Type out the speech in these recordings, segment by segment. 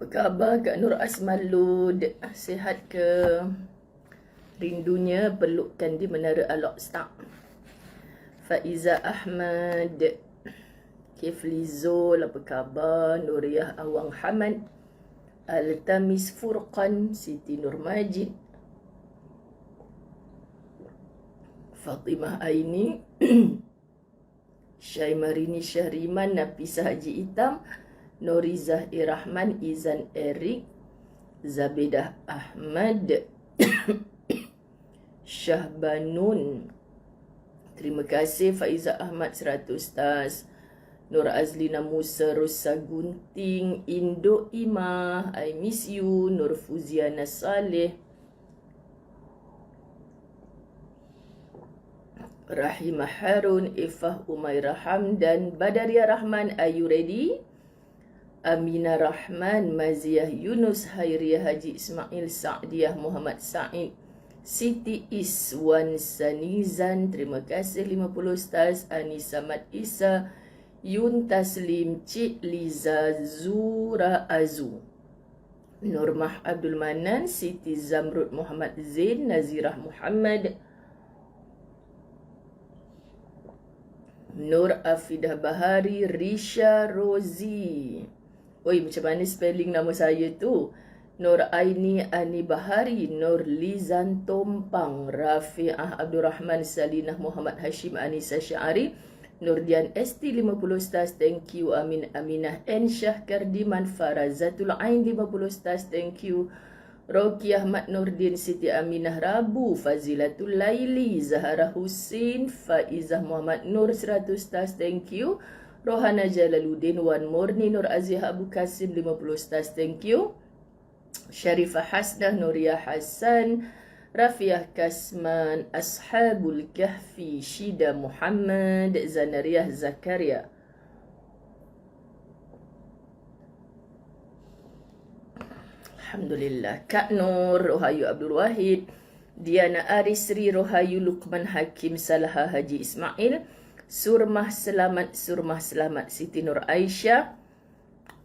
Apa khabar Kak Nur Asmalud? Sihat ke? Rindunya pelukkan di Menara Al-Aqsa. Faiza Ahmad, Kifli Zul, apa khabar? Nuriyah Awang Hamad, Al-Tamis Furqan, Siti Nur Majid, Fatimah Aini, Syaimarini Syahriman, Nafisah Haji Itam, Norizah Irrahman, Izan Erik, Zabedah Ahmad, Syahbanun. Terima kasih Faiza Ahmad 100 tas. Nur Azlina Musa Rosa Gunting, Indo Imah, I miss you. Nur Fuziana Saleh, Rahimah Harun, Ifah Umairah Hamdan, Badaria Rahman, are you ready? Aminah Rahman, Maziah Yunus, Hairiyah Haji Ismail, Sa'diyah Muhammad Sa'id, Siti Iswan Sanizan, terima kasih 50 stars. Anisa Mat Isa, Yun Taslim, Cik Liza Zura Azu, Nurmah Abdul Manan, Siti Zamrud Muhammad Zain, Nazirah Muhammad, Nur Afidah Bahari, Risha Rozi. Oi, macam mana spelling nama saya tu? Nur Aini Ani Bahari, Nur Lizan Tompang, Rafi'ah Abdul Rahman, Salinah Muhammad Hashim, Anissa Syari, Nurdian ST 50 stars, thank you. Amin Aminah N Syah Kardiman, Farazatul Ain 50 stars, thank you. Roki Ahmad Nurdin, Siti Aminah Rabu, Fazilatul Laili, Zahara Husin, Faizah Muhammad Nur 100 stars, thank you. Rohana Jalaluddin, Wan Murni, Nur Aziah Abu Kasim 50 stars, thank you. Sharifah Hasnah, Nuriyah Hassan, Rafiah Kasman, Ashabul Kahfi, Shida Muhammad, Zanariyah Zakaria. Alhamdulillah. Kak Nur, Rohayu Abdul Wahid, Diana Arisri, Rohayu Luqman Hakim, Salaha Haji Ismail, Surmah Selamat, Siti Nur Aisyah,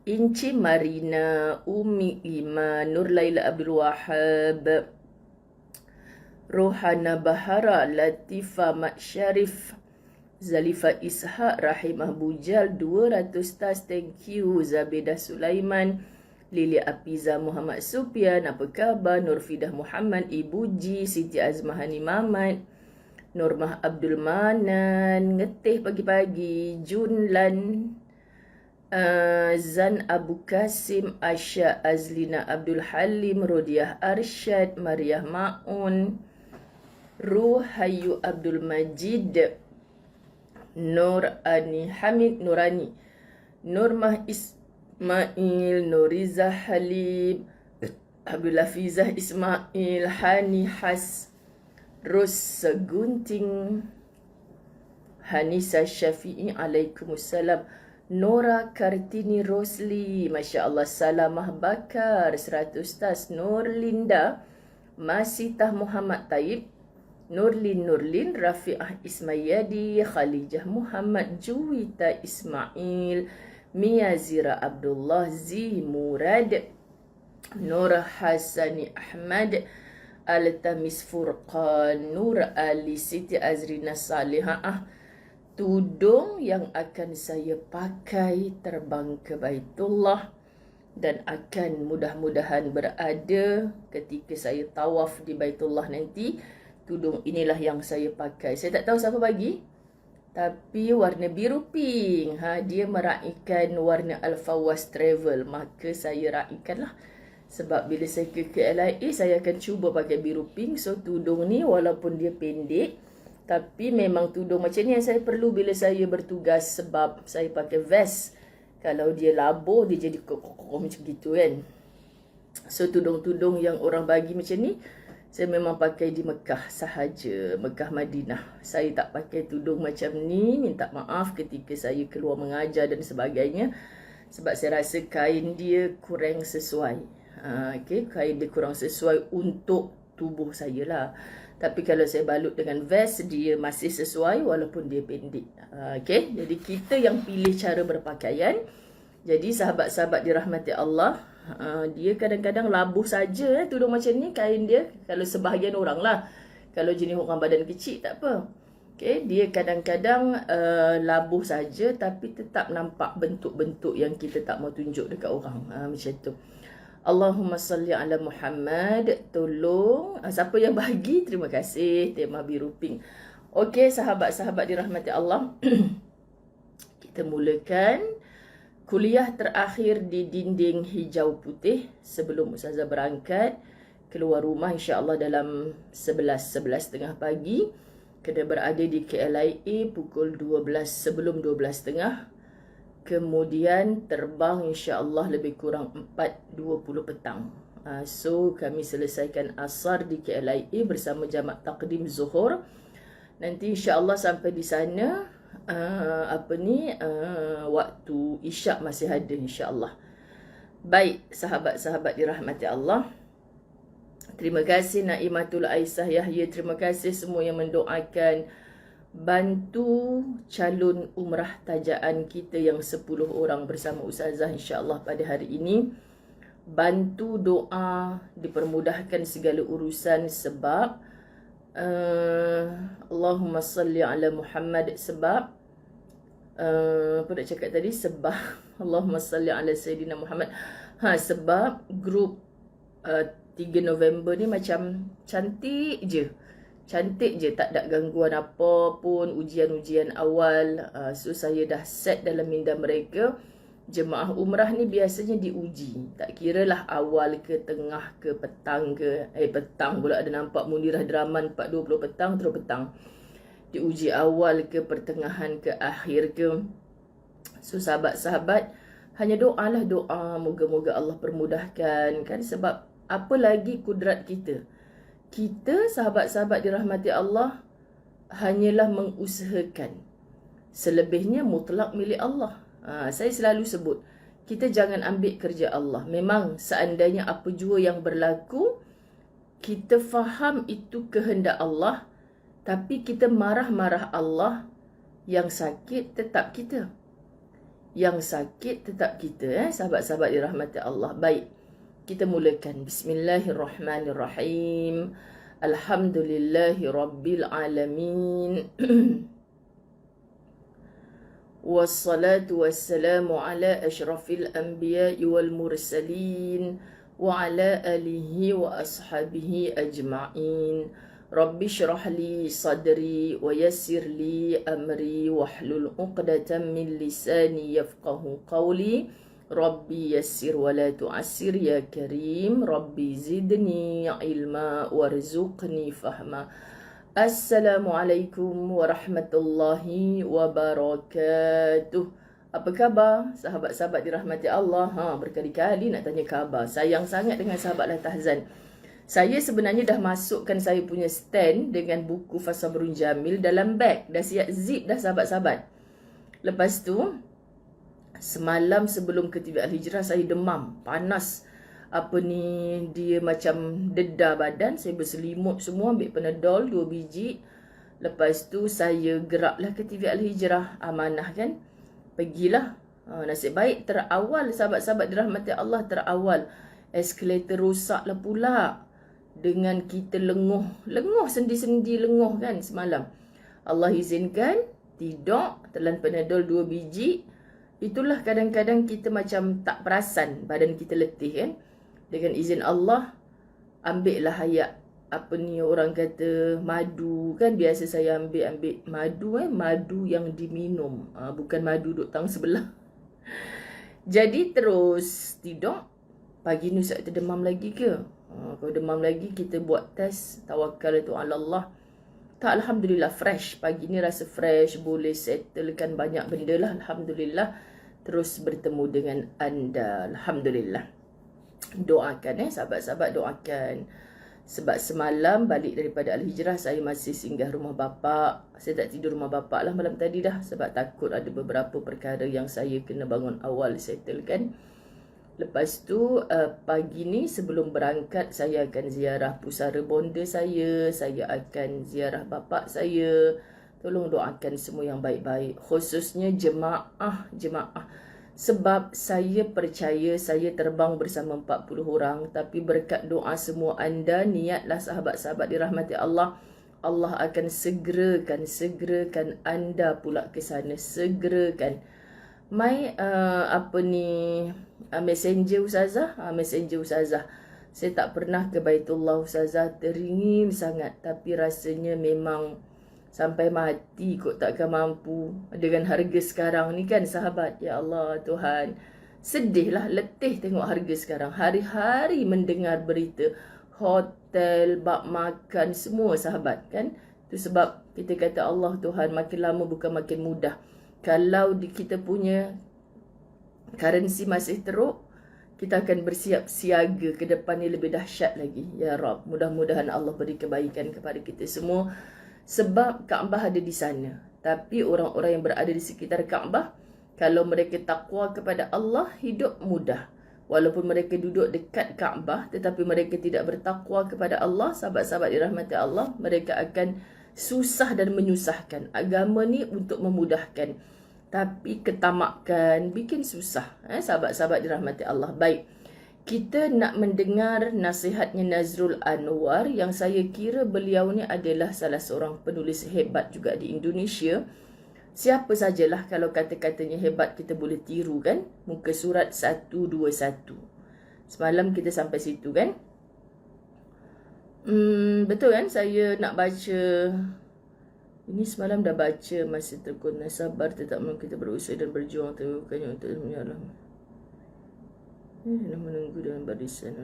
Inci Marina, Umi Iman, Nur Laila Abdul Wahab, Rohana Bahara, Latifa Mat Syarif, Zalifa Ishaq, Rahimah Bujal 200 stars, thank you. Zabedah Sulaiman, Lili Apiza Muhammad Supian, apa khabar? Nurfidah Muhammad, Ibu Ji, Siti Azmahani Mamat, Nurmah Abdul Manan, ngeteh pagi-pagi, Junlan, Zan Abu Kasim, Asya Azlina Abdul Halim, Rodiah Arsyad, Mariah Ma'un, Ruhayu Abdul Majid, Nur Ani Hamid Nurani, Nurmah Ismail, Nuriza Halim, Abdul Hafizah Ismail, Hani Has, Ros Gunting, Hanisa Syafi'i, Alaikumussalam, Nora Kartini Rosli, Masya Allah, Salamah Bakar 100 tas, Nur Linda, Masitah Muhammad Taib, Nurlin, Rafi'ah Ismayadi, Khalijah Muhammad, Juwita Ismail, Mia Zira Abdullah, Zi Murad, Nur Hasani Ahmad, Al-Tamis Furqan, Nur Ali, Siti Azrina Salihah. Tudung yang akan saya pakai terbang ke Baitullah dan akan mudah-mudahan berada ketika saya tawaf di Baitullah nanti. Tudung inilah yang saya pakai. Saya tak tahu siapa bagi, tapi warna biru pink. Dia meraihkan warna Al-Fawaz Travel, maka saya raikanlah. Sebab bila saya ke KLIA, saya akan cuba pakai biru pink. So tudung ni walaupun dia pendek, tapi memang tudung macam ni yang saya perlu bila saya bertugas, sebab saya pakai vest. Kalau dia labur, dia jadi kokoh macam gitu kan. So tudung-tudung yang orang bagi macam ni, saya memang pakai di Mekah sahaja, Mekah Madinah. Saya tak pakai tudung macam ni, minta maaf ketika saya keluar mengajar dan sebagainya. Sebab saya rasa kain dia kurang sesuai. Kain dia kurang sesuai untuk tubuh saya lah. Tapi kalau saya balut dengan vest, dia masih sesuai walaupun dia pendek. Jadi kita yang pilih cara berpakaian. Jadi sahabat-sahabat dirahmati Allah, Dia kadang-kadang labuh saja tudung macam ni kain dia. Kalau sebahagian orang lah. Kalau jenis orang badan kecil tak apa. Okay, dia kadang-kadang labuh saja tapi tetap nampak bentuk-bentuk yang kita tak mau tunjuk dekat orang. Macam tu. Allahumma salli ala Muhammad. Tolong. Siapa yang bagi, terima kasih. Tema biru pink. Okey, sahabat-sahabat dirahmati Allah. Kita mulakan kuliah terakhir di dinding hijau putih sebelum Ustazah berangkat keluar rumah insya-Allah dalam 11:30 pagi. Kena berada di KLIA pukul 12 sebelum 12:30. Kemudian terbang insya-Allah lebih kurang 4:20 petang. So kami selesaikan asar di KLIA bersama jamak takdim Zuhur. Nanti insya-Allah sampai di sana waktu isyak masih ada insya-Allah. Baik, sahabat-sahabat dirahmati Allah. Terima kasih Naimatul Aisyah Yahya, terima kasih semua yang mendoakan. Bantu calon umrah tajaan kita yang 10 orang bersama Ustazah insya-Allah pada hari ini. Bantu doa dipermudahkan segala urusan sebab Allahumma salli ala Muhammad sebab apa nak cakap tadi, sebab Allahumma salli ala Sayyidina Muhammad. Sebab grup 3 November ni macam cantik je, tak ada gangguan apa pun, ujian-ujian awal. So saya dah set dalam minda mereka. Jemaah umrah ni biasanya diuji, tak kira lah awal ke, tengah ke, petang ke. Petang pula ada nampak Munirah Draman 4:20 petang terus petang. Diuji awal ke, pertengahan ke, akhir ke. So sahabat-sahabat, hanya doalah doa, moga-moga Allah permudahkan kan. Sebab apa lagi kudrat kita. Kita sahabat-sahabat dirahmati Allah hanyalah mengusahakan. Selebihnya mutlak milik Allah. Saya selalu sebut, kita jangan ambil kerja Allah. Memang seandainya apa jua yang berlaku, kita faham itu kehendak Allah, tapi kita marah-marah Allah, yang sakit tetap kita. Sahabat-sahabat dirahmati Allah. Baik, kita mulakan. Bismillahirrahmanirrahim. Alhamdulillahi Rabbil Alamin. Wassalatu wassalamu ala ashrafil anbiya wal mursalin wa ala alihi wa ashabihi ajma'in. Rabbi syrah li sadri wa yassir li amri wahlul 'uqdatam min lisani yafqahu qawli. Rabbi yassir wa la tu'assir ya karim. Rabbi zidni ilma warzuqni fahma. Assalamualaikum warahmatullahi wabarakatuh. Apa khabar sahabat-sahabat dirahmati Allah? Berkali-kali nak tanya khabar. Sayang sangat dengan sahabat Latahzan. Saya sebenarnya dah masukkan saya punya stand dengan buku Fasabrun Jamil dalam beg. Dah siap zip dah sahabat-sahabat. Lepas tu, semalam sebelum ke TV Al-Hijrah saya demam, panas. Dia macam dedah badan. Saya berselimut semua, ambil Panadol 2 biji. Lepas tu saya geraklah ke TV Al-Hijrah. Amanah kan. Pergilah. Nasib baik terawal sahabat-sahabat dirahmati Allah, terawal. Eskalator rosaklah pula. Dengan kita lenguh sendi-sendi lenguh kan semalam. Allah izinkan tidur, telan Panadol 2 biji. Itulah kadang-kadang kita macam tak perasan badan kita letih kan. Dengan izin Allah, ambillah hayat orang kata madu kan. Biasa saya ambil madu madu yang diminum, bukan madu duk tang sebelah. Jadi terus tidur. Pagi ni Ustaz demam lagi ke? Kalau demam lagi kita buat test, tawakal tu ala Allah. Tak, alhamdulillah fresh. Pagi ni rasa fresh, boleh settlekan banyak benda lah, alhamdulillah. Terus bertemu dengan anda, alhamdulillah. Doakan sahabat-sahabat, doakan. Sebab semalam balik daripada Al-Hijrah, saya masih singgah rumah bapa. Saya tak tidur rumah bapa lah malam tadi dah. Sebab takut ada beberapa perkara yang saya kena bangun awal settlekan. Lepas tu pagi ni sebelum berangkat, saya akan ziarah pusara bonda saya. Saya akan ziarah bapa saya. Tolong doakan semua yang baik-baik. Khususnya jemaah. Sebab saya percaya saya terbang bersama 40 orang, tapi berkat doa semua anda, niatlah sahabat-sahabat dirahmati Allah, Allah akan segerakan anda pula ke sana, segerakan. Messenger Ustazah, Messenger Ustazah. Saya tak pernah ke Baitullah Ustazah, teringin sangat, tapi rasanya memang sampai mati kot takkan mampu dengan harga sekarang ni kan sahabat. Ya Allah Tuhan, sedihlah, letih tengok harga sekarang. Hari-hari mendengar berita hotel, bab makan, semua sahabat kan. Itu sebab kita kata Allah Tuhan makin lama bukan makin mudah. Kalau kita punya currency masih teruk, kita akan bersiap siaga ke depan ni lebih dahsyat lagi. Ya Rab, mudah-mudahan Allah beri kebaikan kepada kita semua. Sebab Kaabah ada di sana. Tapi orang-orang yang berada di sekitar Kaabah, kalau mereka takwa kepada Allah, hidup mudah. Walaupun mereka duduk dekat Kaabah, tetapi mereka tidak bertakwa kepada Allah, sahabat-sahabat dirahmati Allah, mereka akan susah dan menyusahkan. Agama ni untuk memudahkan, tapi ketamakan bikin susah. Sahabat-sahabat dirahmati Allah. Baik, kita nak mendengar nasihatnya Nazrul Anwar, yang saya kira beliau ni adalah salah seorang penulis hebat juga di Indonesia. Siapa sajalah kalau kata-katanya hebat kita boleh tiru kan. Muka surat 121. Semalam kita sampai situ kan. Betul kan, saya nak baca. Ini semalam dah baca. Masih tekun sabar, tetap mahu kita berusaha dan berjuang, tapi bukannya untuk menyalam. Menunggu dalam barisan.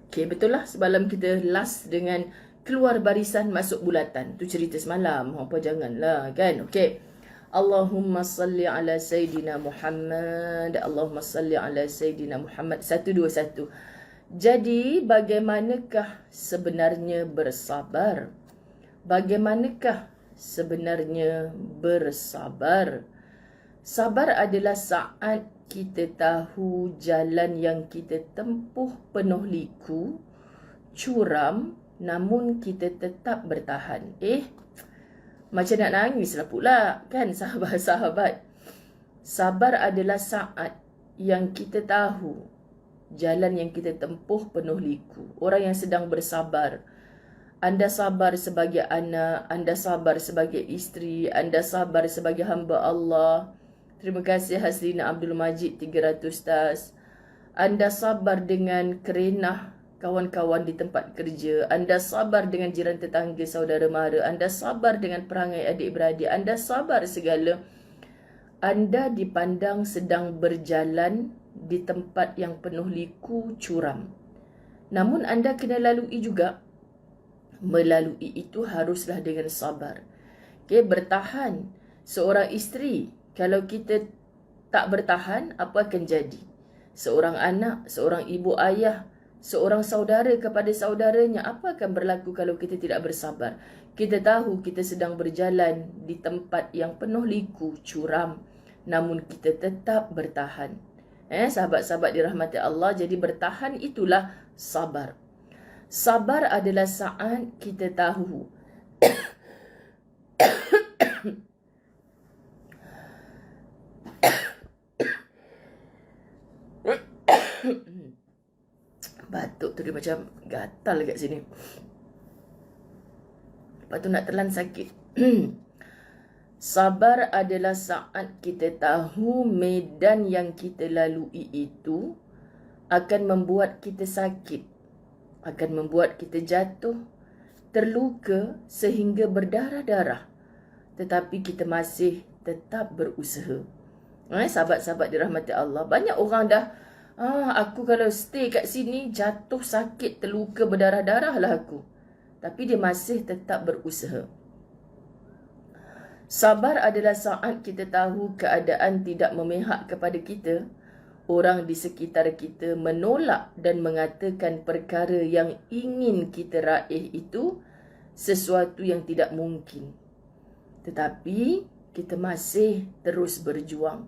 Okay, betul lah. Semalam kita last dengan keluar barisan masuk bulatan. Tu cerita semalam. Apa janganlah kan. Okay. Allahumma salli ala Sayyidina Muhammad. Allahumma salli ala Sayyidina Muhammad. 121. Jadi bagaimanakah sebenarnya bersabar? Bagaimanakah sebenarnya bersabar? Sabar adalah saat kita tahu jalan yang kita tempuh penuh liku, curam, namun kita tetap bertahan. Macam nak nangis lah pula kan sahabat-sahabat. Sabar adalah saat yang kita tahu jalan yang kita tempuh penuh liku. Orang yang sedang bersabar. Anda sabar sebagai anak, anda sabar sebagai isteri, anda sabar sebagai hamba Allah. Terima kasih Haslina Abdul Majid 300 tas. Anda sabar dengan kerenah kawan-kawan di tempat kerja. Anda sabar dengan jiran tetangga, saudara mara. Anda sabar dengan perangai adik-beradik. Anda sabar segala. Anda dipandang sedang berjalan di tempat yang penuh liku, curam. Namun anda kena lalui juga. Melalui itu haruslah dengan sabar. Okay, bertahan. Seorang isteri, kalau kita tak bertahan, apa akan jadi? Seorang anak, seorang ibu ayah, seorang saudara kepada saudaranya, apa akan berlaku kalau kita tidak bersabar? Kita tahu kita sedang berjalan di tempat yang penuh liku, curam, namun kita tetap bertahan. Sahabat-sahabat dirahmati Allah, jadi bertahan itulah sabar. Sabar adalah saat kita tahu batuk tu dia macam gatal kat sini. Lepas tu nak telan sakit. Sabar adalah saat kita tahu medan yang kita lalui itu akan membuat kita sakit, akan membuat kita jatuh, terluka sehingga berdarah-darah. Tetapi kita masih tetap berusaha. Sahabat-sahabat dirahmati Allah, banyak orang dah aku kalau stay kat sini jatuh sakit, terluka, berdarah-darah lah aku. Tapi dia masih tetap berusaha. Sabar adalah saat kita tahu keadaan tidak memihak kepada kita. Orang di sekitar kita menolak dan mengatakan perkara yang ingin kita raih itu sesuatu yang tidak mungkin. Tetapi kita masih terus berjuang.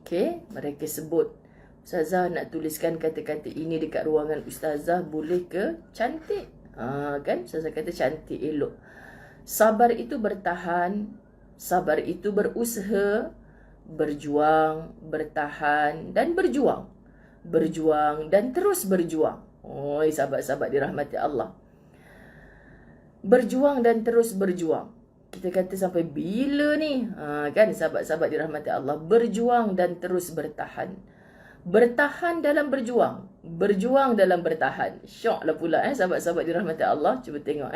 Okay, mereka sebut, Ustazah nak tuliskan kata-kata ini dekat ruangan Ustazah, boleh ke? Cantik. Kan? Ustazah kata cantik, elok. Sabar itu bertahan. Sabar itu berusaha. berjuang, bertahan dan berjuang. Berjuang dan terus berjuang. Oi, sahabat-sahabat dirahmati Allah. Berjuang dan terus berjuang. Kita kata sampai bila ni? Kan sahabat-sahabat dirahmati Allah. Berjuang dan terus bertahan. Bertahan dalam berjuang. Berjuang dalam bertahan. Syoklah pula sahabat-sahabat dirahmati Allah. Cuba tengok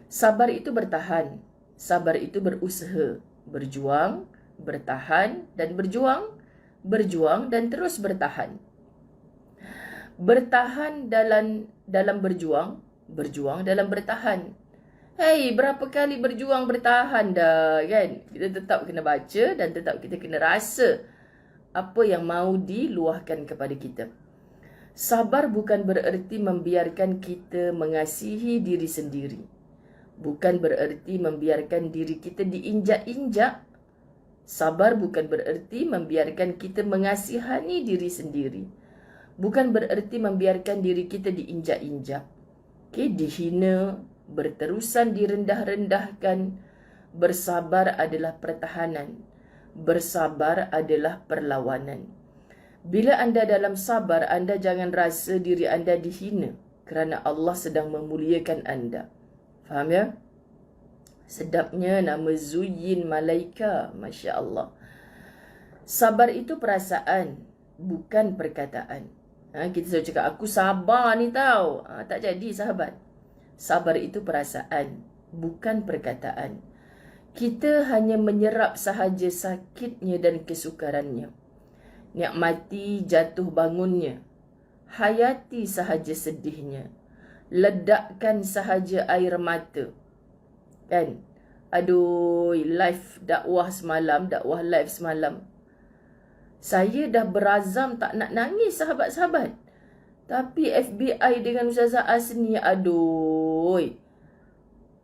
Sabar itu bertahan. Sabar itu berusaha. Berjuang, bertahan dan berjuang. Berjuang dan terus bertahan. Bertahan dalam berjuang. Berjuang dalam bertahan. Hei, berapa kali berjuang bertahan dah kan? Kita tetap kena baca dan tetap kita kena rasa apa yang mahu diluahkan kepada kita. Sabar bukan bererti membiarkan kita mengasihi diri sendiri. Bukan bererti membiarkan diri kita diinjak-injak. Sabar bukan bererti membiarkan kita mengasihani diri sendiri. Bukan bererti membiarkan diri kita diinjak-injak. Dihina, berterusan direndah-rendahkan. Bersabar adalah pertahanan. Bersabar adalah perlawanan. Bila anda dalam sabar, anda jangan rasa diri anda dihina kerana Allah sedang memuliakan anda. Faham ya? Sedapnya nama Zuyin Malaika. Masya Allah. Sabar itu perasaan, bukan perkataan. Kita selalu cakap, aku sabar ni tau. Tak jadi sahabat. Sabar itu perasaan, bukan perkataan. Kita hanya menyerap sahaja sakitnya dan kesukarannya. Nikmati jatuh bangunnya. Hayati sahaja sedihnya. Ledakkan sahaja air mata. Kan? Aduh, live dakwah live semalam. Saya dah berazam tak nak nangis sahabat-sahabat. Tapi FBI dengan Ustazah Asni, aduh.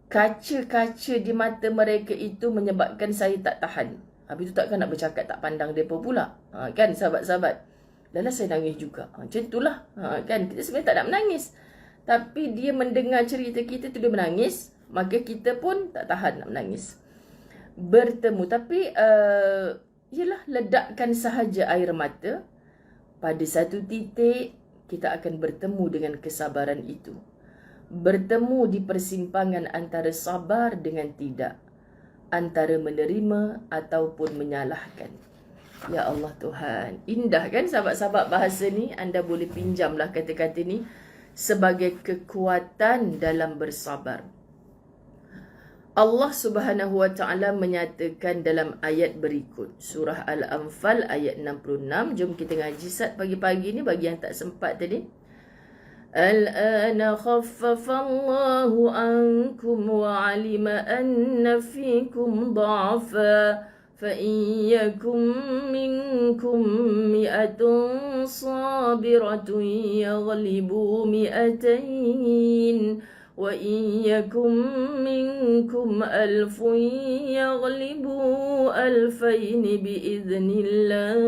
Kaca-kaca di mata mereka itu menyebabkan saya tak tahan. Habis tu takkan nak bercakap tak pandang mereka pula. Kan sahabat-sahabat? Dalam saya nangis juga. Macam itulah. Kan? Kita sebenarnya tak nak menangis. Tapi dia mendengar cerita kita tu dia menangis. Maka kita pun tak tahan nak menangis. Bertemu. Tapi ialah ledakkan sahaja air mata. Pada satu titik kita akan bertemu dengan kesabaran itu. Bertemu di persimpangan antara sabar dengan tidak. Antara menerima ataupun menyalahkan. Ya Allah Tuhan. Indah kan sahabat-sahabat bahasa ni? Anda boleh pinjamlah kata-kata ni sebagai kekuatan dalam bersabar. Allah Subhanahu Wa Taala menyatakan dalam ayat berikut. Surah Al-Anfal ayat 66. Jom kita ngaji sat pagi-pagi ni bagi yang tak sempat tadi. Al-ana khaffafa Allahu ankum wa alima anna fikum dha'fa fa in yakum minkum mi'atun sabiratun yaghlibu mi'atain wa in yakum minkum alfun yaghlibu alfain biiznillah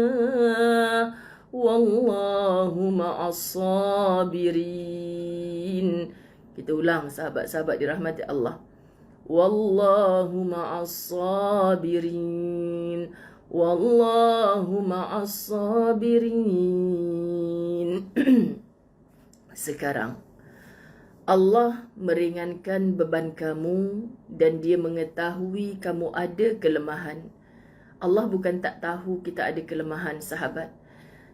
wallahu ma'as sabirin. Kita ulang sahabat-sahabat dirahmati Allah. Wallahu ma'as sabirin. Wallahu ma'as sabirin. Sekarang Allah meringankan beban kamu dan Dia mengetahui kamu ada kelemahan. Allah bukan tak tahu kita ada kelemahan sahabat.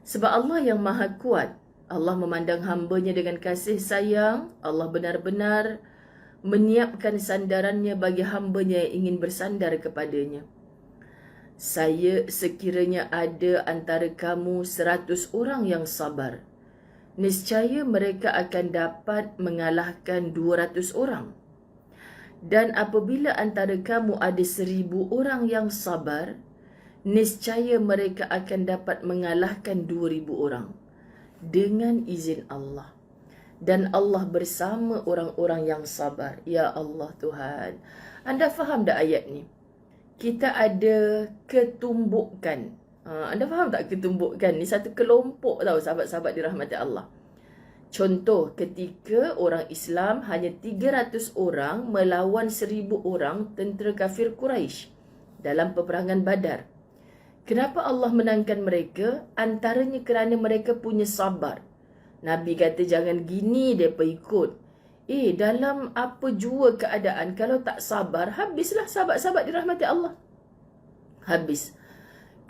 Sebab Allah yang maha kuat. Allah memandang hamba-Nya dengan kasih sayang. Allah benar-benar menyiapkan sandarannya bagi hamba-Nya yang ingin bersandar kepadanya. Saya sekiranya ada antara kamu 100 orang yang sabar, niscaya mereka akan dapat mengalahkan 200 orang. Dan apabila antara kamu ada 1000 orang yang sabar, niscaya mereka akan dapat mengalahkan 2000 orang. Dengan izin Allah. Dan Allah bersama orang-orang yang sabar. Ya Allah Tuhan. Anda faham tak ayat ni? Kita ada ketumbukan. Anda faham tak ketumbukan? Ni satu kelompok tau sahabat-sahabat dirahmati Allah. Contoh ketika orang Islam hanya 300 orang melawan 1000 orang tentera kafir Quraisy dalam peperangan Badar. Kenapa Allah menangkan mereka? Antaranya kerana mereka punya sabar. Nabi kata jangan gini mereka ikut. Dalam apa jua keadaan, kalau tak sabar, habislah sahabat-sahabat dirahmati Allah. Habis.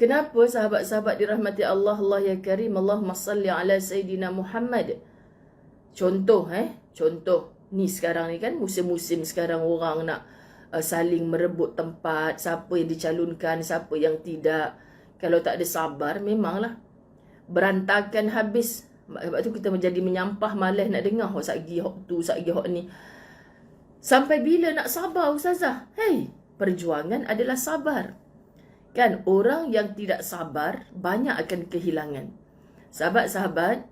Kenapa sahabat-sahabat dirahmati Allah? Allah ya Karim, Allahumma salli ala Sayyidina Muhammad. Contoh. Ni sekarang ni kan, musim-musim sekarang orang nak saling merebut tempat. Siapa yang dicalonkan, siapa yang tidak. Kalau tak ada sabar, memanglah berantakan habis. Sebab tu kita menjadi menyampah, malas nak dengar hok sagi hok tu, sagi hok ni. Sampai bila nak sabar Ustazah? Perjuangan adalah sabar. Kan, orang yang tidak sabar banyak akan kehilangan. Sahabat-sahabat,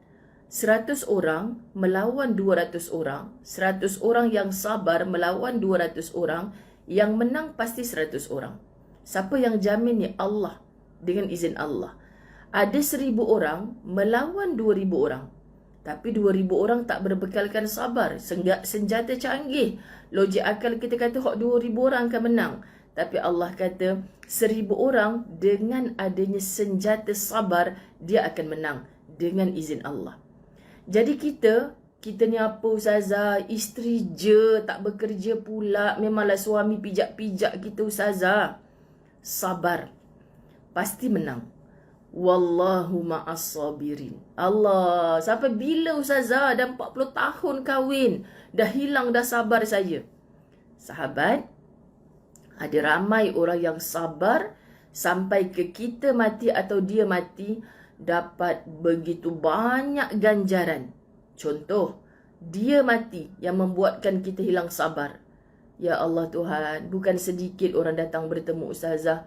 100 orang melawan 200 orang. 100 orang yang sabar melawan 200 orang. Yang menang pasti 100 orang. Siapa yang jamin ni? Allah. Dengan izin Allah. Ada 1000 orang melawan 2000 orang. Tapi 2000 orang tak berbekalkan sabar. Senjata canggih. Logik akal kita kata 2000 orang akan menang. Tapi Allah kata 1000 orang dengan adanya senjata sabar, dia akan menang. Dengan izin Allah. Jadi kita ni apa Ustazah? Isteri je, tak bekerja pula. Memanglah suami pijak-pijak kita Ustazah. Sabar. Pasti menang. Wallahu ma'as sabirin. Allah, sampai bila Ustazah? Dah 40 tahun kahwin. Dah hilang dah sabar saya. Sahabat, ada ramai orang yang sabar sampai ke kita mati atau dia mati dapat begitu banyak ganjaran. Contoh, dia mati yang membuatkan kita hilang sabar. Ya Allah Tuhan, bukan sedikit orang datang bertemu Ustazah.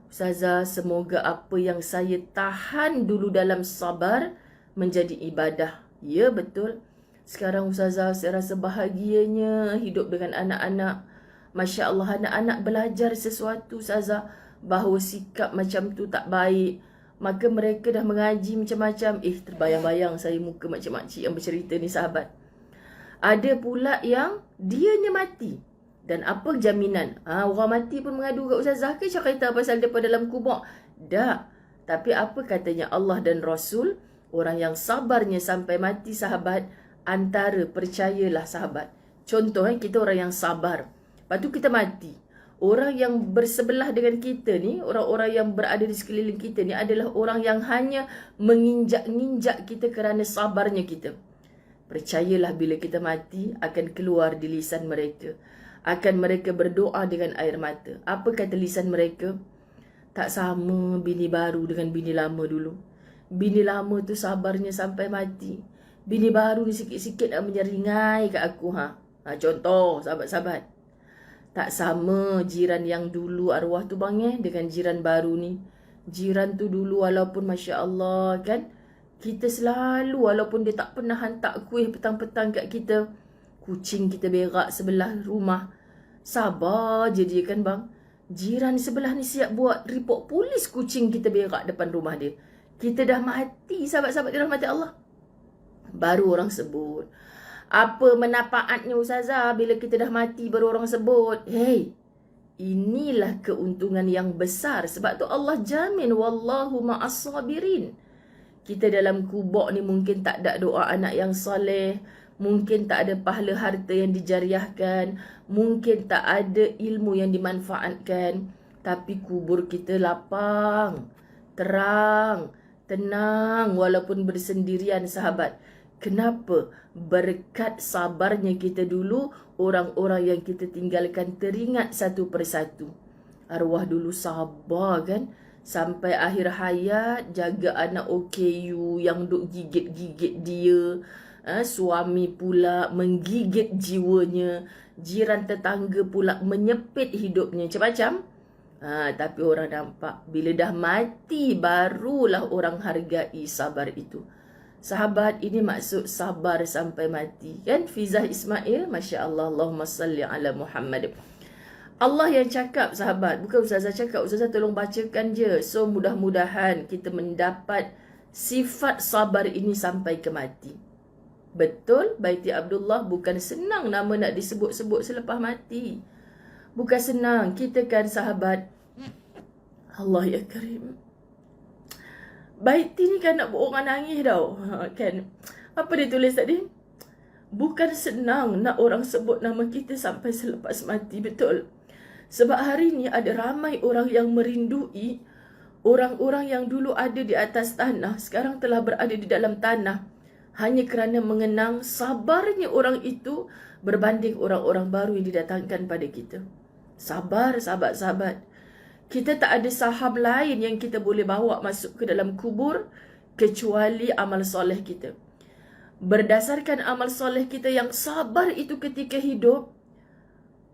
Ustazah, semoga apa yang saya tahan dulu dalam sabar menjadi ibadah. Ya, betul. Sekarang Ustazah, saya rasa bahagianya hidup dengan anak-anak. Masya Allah, anak-anak belajar sesuatu Ustazah, bahawa sikap macam tu tak baik. Maka mereka dah mengaji macam-macam. Terbayang-bayang saya muka makcik-makcik yang bercerita ni sahabat. Ada pula yang dianya mati. Dan apa jaminan? Orang mati pun mengadu kat Ustazah ke cerita pasal mereka dalam kubur? Tak. Tapi apa katanya Allah dan Rasul? Orang yang sabarnya sampai mati sahabat, antara percayalah sahabat. Contoh kita orang yang sabar. Lepas tu kita mati. Orang yang bersebelah dengan kita ni, orang-orang yang berada di sekeliling kita ni adalah orang yang hanya menginjak-ninjak kita kerana sabarnya kita. Percayalah bila kita mati akan keluar di lisan mereka. Akan mereka berdoa dengan air mata. Apa kata lisan mereka? Tak sama bini baru dengan bini lama dulu. Bini lama tu sabarnya sampai mati. Bini baru ni sikit-sikit nak menyeringai kat aku. Contoh sahabat-sahabat. Tak sama jiran yang dulu arwah tu bang dengan jiran baru ni. Jiran tu dulu walaupun Masya Allah kan, kita selalu walaupun dia tak pernah hantar kuih petang-petang kat kita, kucing kita berak sebelah rumah. Sabar je dia kan bang. Jiran sebelah ni siap buat report polis kucing kita berak depan rumah dia. Kita dah mati sahabat-sahabat dirahmati Allah. Baru orang sebut. Apa menapaatnya Ustazah bila kita dah mati baru orang sebut? Inilah keuntungan yang besar. Sebab tu Allah jamin wallahu ma'as sabirin. Kita dalam kubur ni mungkin tak ada doa anak yang soleh. Mungkin tak ada pahala harta yang dijariahkan. Mungkin tak ada ilmu yang dimanfaatkan. Tapi kubur kita lapang, terang, tenang walaupun bersendirian sahabat. Kenapa? Berkat sabarnya kita dulu, orang-orang yang kita tinggalkan teringat satu persatu. Arwah dulu sabar kan? Sampai akhir hayat jaga anak OKU yang duk gigit-gigit dia. Suami pula menggigit jiwanya. Jiran tetangga pula menyepit hidupnya. Macam-macam. Tapi orang nampak bila dah mati barulah orang hargai sabar itu. Sahabat, ini maksud sabar sampai mati. Kan Fizah Ismail, Masya Allah, Allahumma salli ala Muhammad. Allah yang cakap sahabat, bukan Ustazah cakap. Ustazah tolong bacakan je. So mudah-mudahan kita mendapat sifat sabar ini sampai ke mati. Betul, Baiti Abdullah, bukan senang nama nak disebut-sebut selepas mati. Bukan senang. Kita kan sahabat, Allah ya Karim, Baiti ni kan nak buat orang nangis tau. Kan? Apa dia tulis tadi? Bukan senang nak orang sebut nama kita sampai selepas mati. Betul. Sebab hari ni ada ramai orang yang merindui orang-orang yang dulu ada di atas tanah, sekarang telah berada di dalam tanah, hanya kerana mengenang sabarnya orang itu berbanding orang-orang baru yang didatangkan pada kita. Sabar, sahabat-sahabat. Kita tak ada saham lain yang kita boleh bawa masuk ke dalam kubur kecuali amal soleh kita. Berdasarkan amal soleh kita yang sabar itu ketika hidup,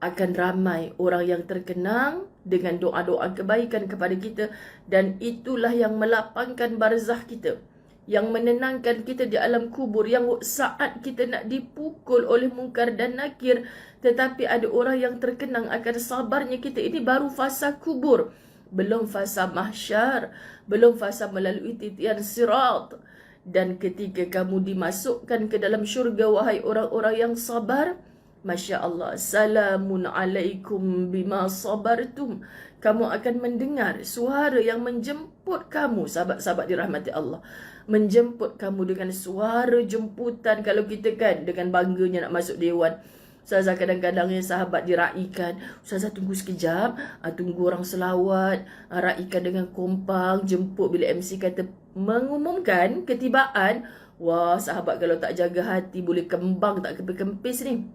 akan ramai orang yang terkenang dengan doa-doa kebaikan kepada kita, dan itulah yang melapangkan barzah kita, yang menenangkan kita di alam kubur, yang saat kita nak dipukul oleh mungkar dan nakir, tetapi ada orang yang terkenang akan sabarnya kita. Ini baru fasa kubur, belum fasa mahsyar, belum fasa melalui titian sirat. Dan ketika kamu dimasukkan ke dalam syurga, wahai orang-orang yang sabar, Masya Allah, salamun alaikum bima sabartum. Kamu akan mendengar suara yang menjemput kamu, sahabat-sahabat dirahmati Allah. Menjemput kamu dengan suara jemputan. Kalau kita kan dengan bangganya nak masuk dewan, Ustazah kadang-kadang yang sahabat diraikan, Ustazah tunggu sekejap, tunggu orang selawat, raikan dengan kompang, jemput bila MC kata mengumumkan ketibaan. Wah, sahabat kalau tak jaga hati boleh kembang tak kempis ni.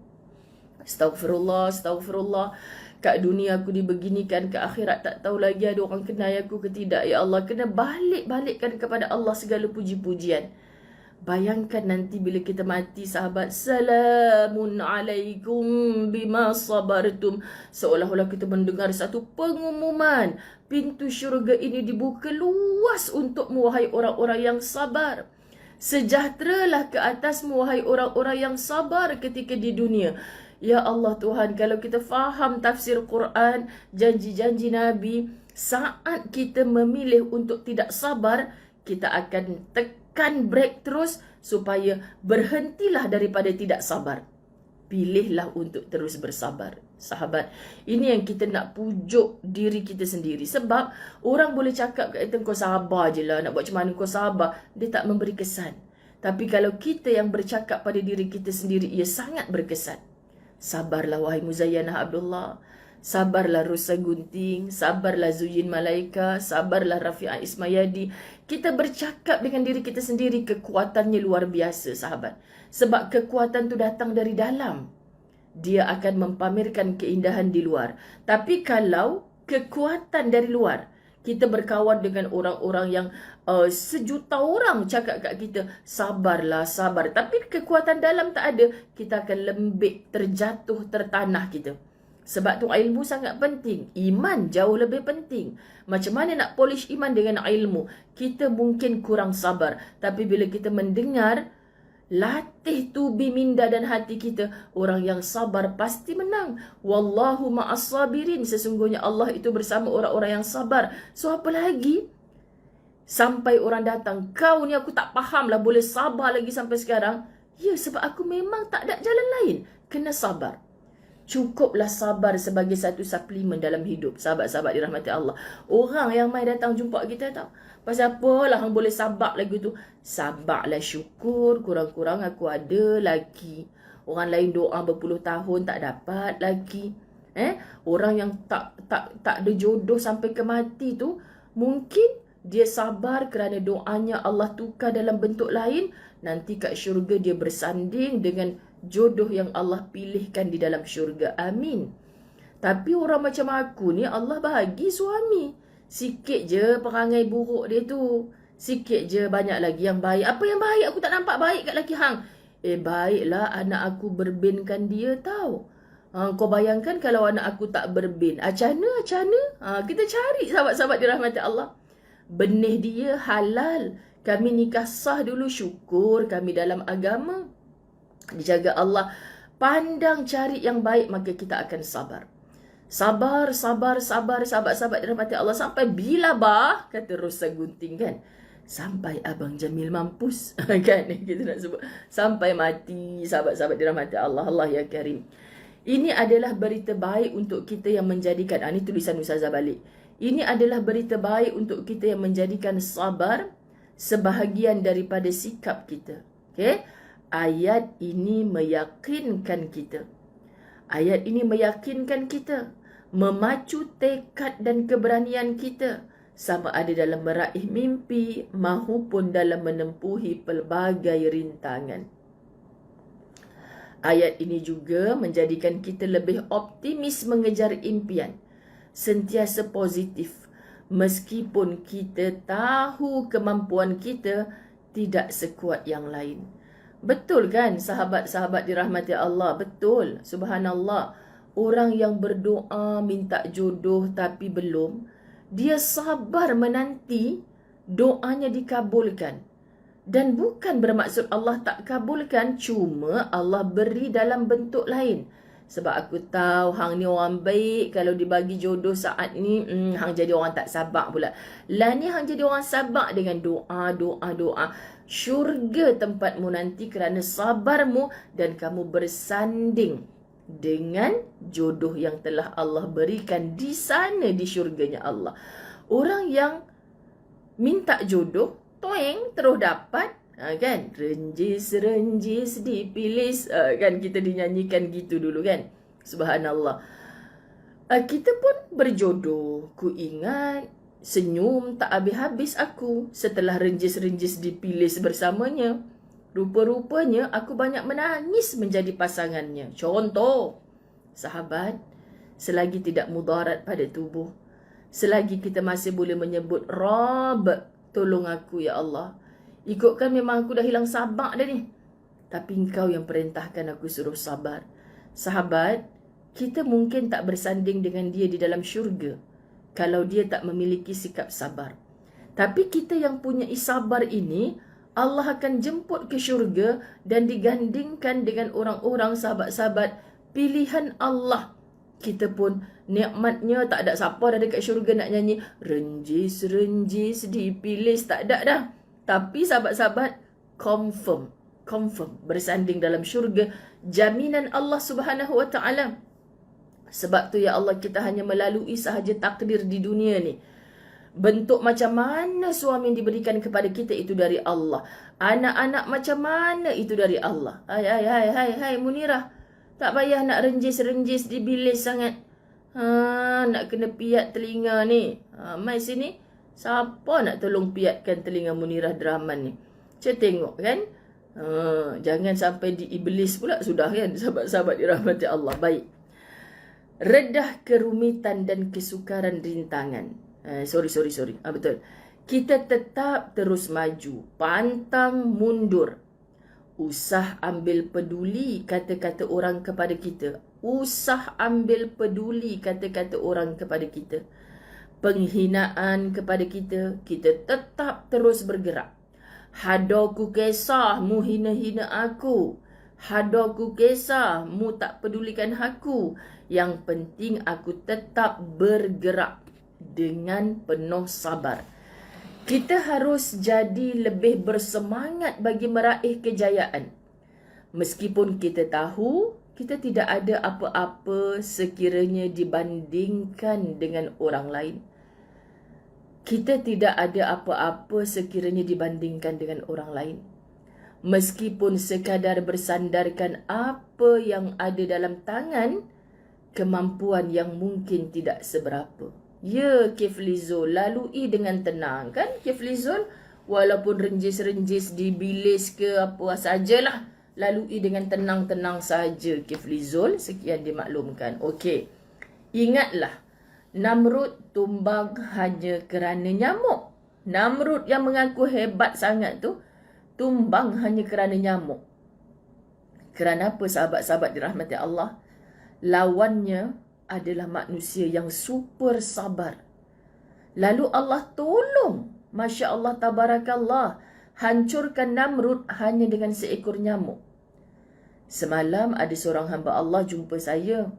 Astaghfirullah, astaghfirullah. Kat dunia aku dibeginikan, ke akhirat tak tahu lagi ada orang kenal aku ke tidak. Ya Allah, kena balik-balikkan kepada Allah segala puji-pujian. Bayangkan nanti bila kita mati, sahabat, salamun alaikum bima sabartum. Seolah-olah kita mendengar satu pengumuman. Pintu syurga ini dibuka luas untukmu, wahai orang-orang yang sabar. Sejahteralah ke atasmu, wahai orang-orang yang sabar ketika di dunia. Ya Allah Tuhan, kalau kita faham tafsir Quran, janji-janji Nabi, saat kita memilih untuk tidak sabar, kita akan tekan break terus supaya berhentilah daripada tidak sabar. Pilihlah untuk terus bersabar. Sahabat, ini yang kita nak pujuk diri kita sendiri. Sebab orang boleh cakap kat kita, kau sabar je lah, nak buat macam mana kau sabar. Dia tak memberi kesan. Tapi kalau kita yang bercakap pada diri kita sendiri, ia sangat berkesan. Sabarlah wahai Muzayyanah Abdullah, sabarlah Rusa Gunting, sabarlah Zuyin Malaika, sabarlah Rafi'ah Ismayadi. Kita bercakap dengan diri kita sendiri, kekuatannya luar biasa, sahabat. Sebab kekuatan tu datang dari dalam. Dia akan mempamerkan keindahan di luar. Tapi kalau kekuatan dari luar, kita berkawan dengan orang-orang yang sejuta orang cakap kat kita, sabarlah, sabar. Tapi kekuatan dalam tak ada, kita akan lembik, terjatuh, tertanah kita. Sebab tu ilmu sangat penting. Iman jauh lebih penting. Macam mana nak polish iman dengan ilmu? Kita mungkin kurang sabar. Tapi bila kita mendengar, latih tubi minda dan hati kita, orang yang sabar pasti menang. Wallahu ma'as sabirin. Sesungguhnya Allah itu bersama orang-orang yang sabar. So apa lagi? Sampai orang datang, kau ni aku tak faham lah boleh sabar lagi sampai sekarang. Ya, sebab aku memang tak ada jalan lain. Kena sabar. Cukuplah sabar sebagai satu suplemen dalam hidup. Sahabat-sahabat dirahmati Allah. Orang yang mai datang jumpa kita tahu, pasal apalah hang boleh sabar lagi tu? Sabarlah, syukur, kurang-kurang aku ada lagi. Orang lain doa berpuluh tahun tak dapat lagi. Orang yang tak ada jodoh sampai ke mati tu, mungkin dia sabar kerana doanya Allah tukar dalam bentuk lain. Nanti kat syurga dia bersanding dengan jodoh yang Allah pilihkan di dalam syurga. Amin. Tapi orang macam aku ni, Allah bagi suami. Sikit je perangai buruk dia tu. Sikit je, banyak lagi yang baik. Apa yang baik? Aku tak nampak baik kat laki hang. Baiklah anak aku berbinkan dia tahu. Kau bayangkan kalau anak aku tak berbin. Macam mana? Kita cari, sahabat-sahabat dirahmati Allah. Benih dia halal. Kami nikah sah dulu, syukur kami dalam agama. Dijaga Allah. Pandang cari yang baik, maka kita akan sabar. Sabar, sahabat-sahabat dirahmati Allah. Sampai bila bah? Kata Rosa Gunting kan. Sampai Abang Jamil mampus. Kan kita nak sebut. Sampai mati, sahabat-sahabat dirahmati Allah. Allah ya Karim. Ini adalah berita baik untuk kita yang menjadikan, ini tulisan Ustazah balik. Ini adalah berita baik untuk kita yang menjadikan sabar sebahagian daripada sikap kita. Okey? Ayat ini meyakinkan kita. Ayat ini meyakinkan kita, memacu tekad dan keberanian kita, sama ada dalam meraih mimpi maupun dalam menempuhi pelbagai rintangan. Ayat ini juga menjadikan kita lebih optimis mengejar impian, sentiasa positif, meskipun kita tahu kemampuan kita tidak sekuat yang lain. Betul kan sahabat-sahabat dirahmati Allah? Betul. Subhanallah. Orang yang berdoa minta jodoh tapi belum, dia sabar menanti doanya dikabulkan. Dan bukan bermaksud Allah tak kabulkan, cuma Allah beri dalam bentuk lain. Sebab aku tahu hang ni orang baik, kalau dibagi jodoh saat ni, hang jadi orang tak sabar pula. Lah ni hang jadi orang sabar dengan doa. Syurga tempatmu nanti kerana sabarmu dan kamu bersanding dengan jodoh yang telah Allah berikan di sana, di syurganya Allah. Orang yang minta jodoh, toeng terus dapat, kan? Renjis dipilih, kan kita dinyanyikan gitu dulu kan. Subhanallah. Kita pun berjodoh. Ku ingat senyum tak habis-habis aku setelah renjis dipilih bersamanya. Rupa-rupanya aku banyak menangis menjadi pasangannya. Contoh, sahabat, selagi tidak mudarat pada tubuh, selagi kita masih boleh menyebut Rabb, tolong aku ya Allah. Ikutkan memang aku dah hilang sabar dah ni, tapi engkau yang perintahkan aku suruh sabar. Sahabat, kita mungkin tak bersanding dengan dia di dalam syurga kalau dia tak memiliki sikap sabar. Tapi kita yang punya sabar ini, Allah akan jemput ke syurga dan digandingkan dengan orang-orang sahabat-sahabat pilihan Allah. Kita pun nikmatnya tak ada siapa dah dekat syurga nak nyanyi renjis dipilih, tak ada dah. Tapi sahabat-sahabat confirm bersanding dalam syurga, jaminan Allah Subhanahu wa taala. Sebab tu ya Allah, kita hanya melalui sahaja takdir di dunia ni. Bentuk macam mana suami yang diberikan kepada kita itu dari Allah. Anak-anak macam mana itu dari Allah. Hai Munirah, tak payah nak renjis dibilis sangat. Nak kena piat telinga ni. Mai sini. Siapa nak tolong piatkan telinga Munirah Draman ni? Saya tengok kan. Jangan sampai diiblis pula sudah kan, sahabat-sahabat dirahmati Allah. Baik. Redah kerumitan dan kesukaran rintangan. Sorry. Betul. Kita tetap terus maju, pantang mundur. Usah ambil peduli kata-kata orang kepada kita. Usah ambil peduli kata-kata orang kepada kita. Penghinaan kepada kita, kita tetap terus bergerak. Hadaku kisah mu hina-hina aku. Hadaku kisah mu tak pedulikan aku. Yang penting aku tetap bergerak dengan penuh sabar. Kita harus jadi lebih bersemangat bagi meraih kejayaan. Meskipun kita tahu kita tidak ada apa-apa sekiranya dibandingkan dengan orang lain. Kita tidak ada apa-apa sekiranya dibandingkan dengan orang lain. Meskipun sekadar bersandarkan apa yang ada dalam tangan, kemampuan yang mungkin tidak seberapa. Ya, Kiflizul, lalui dengan tenang. Kan Kiflizul, walaupun renjis dibilis ke apa sajalah, lalui dengan tenang-tenang saja Kiflizul. Sekian dimaklumkan. Okey. Ingatlah, Namrud tumbang hanya kerana nyamuk. Namrud yang mengaku hebat sangat tu, tumbang hanya kerana nyamuk. Kerana apa sahabat-sahabat dirahmati Allah? Lawannya adalah manusia yang super sabar. Lalu Allah tolong, Masya Allah, Tabarakallah, hancurkan Namrud hanya dengan seekor nyamuk. Semalam ada seorang hamba Allah jumpa saya.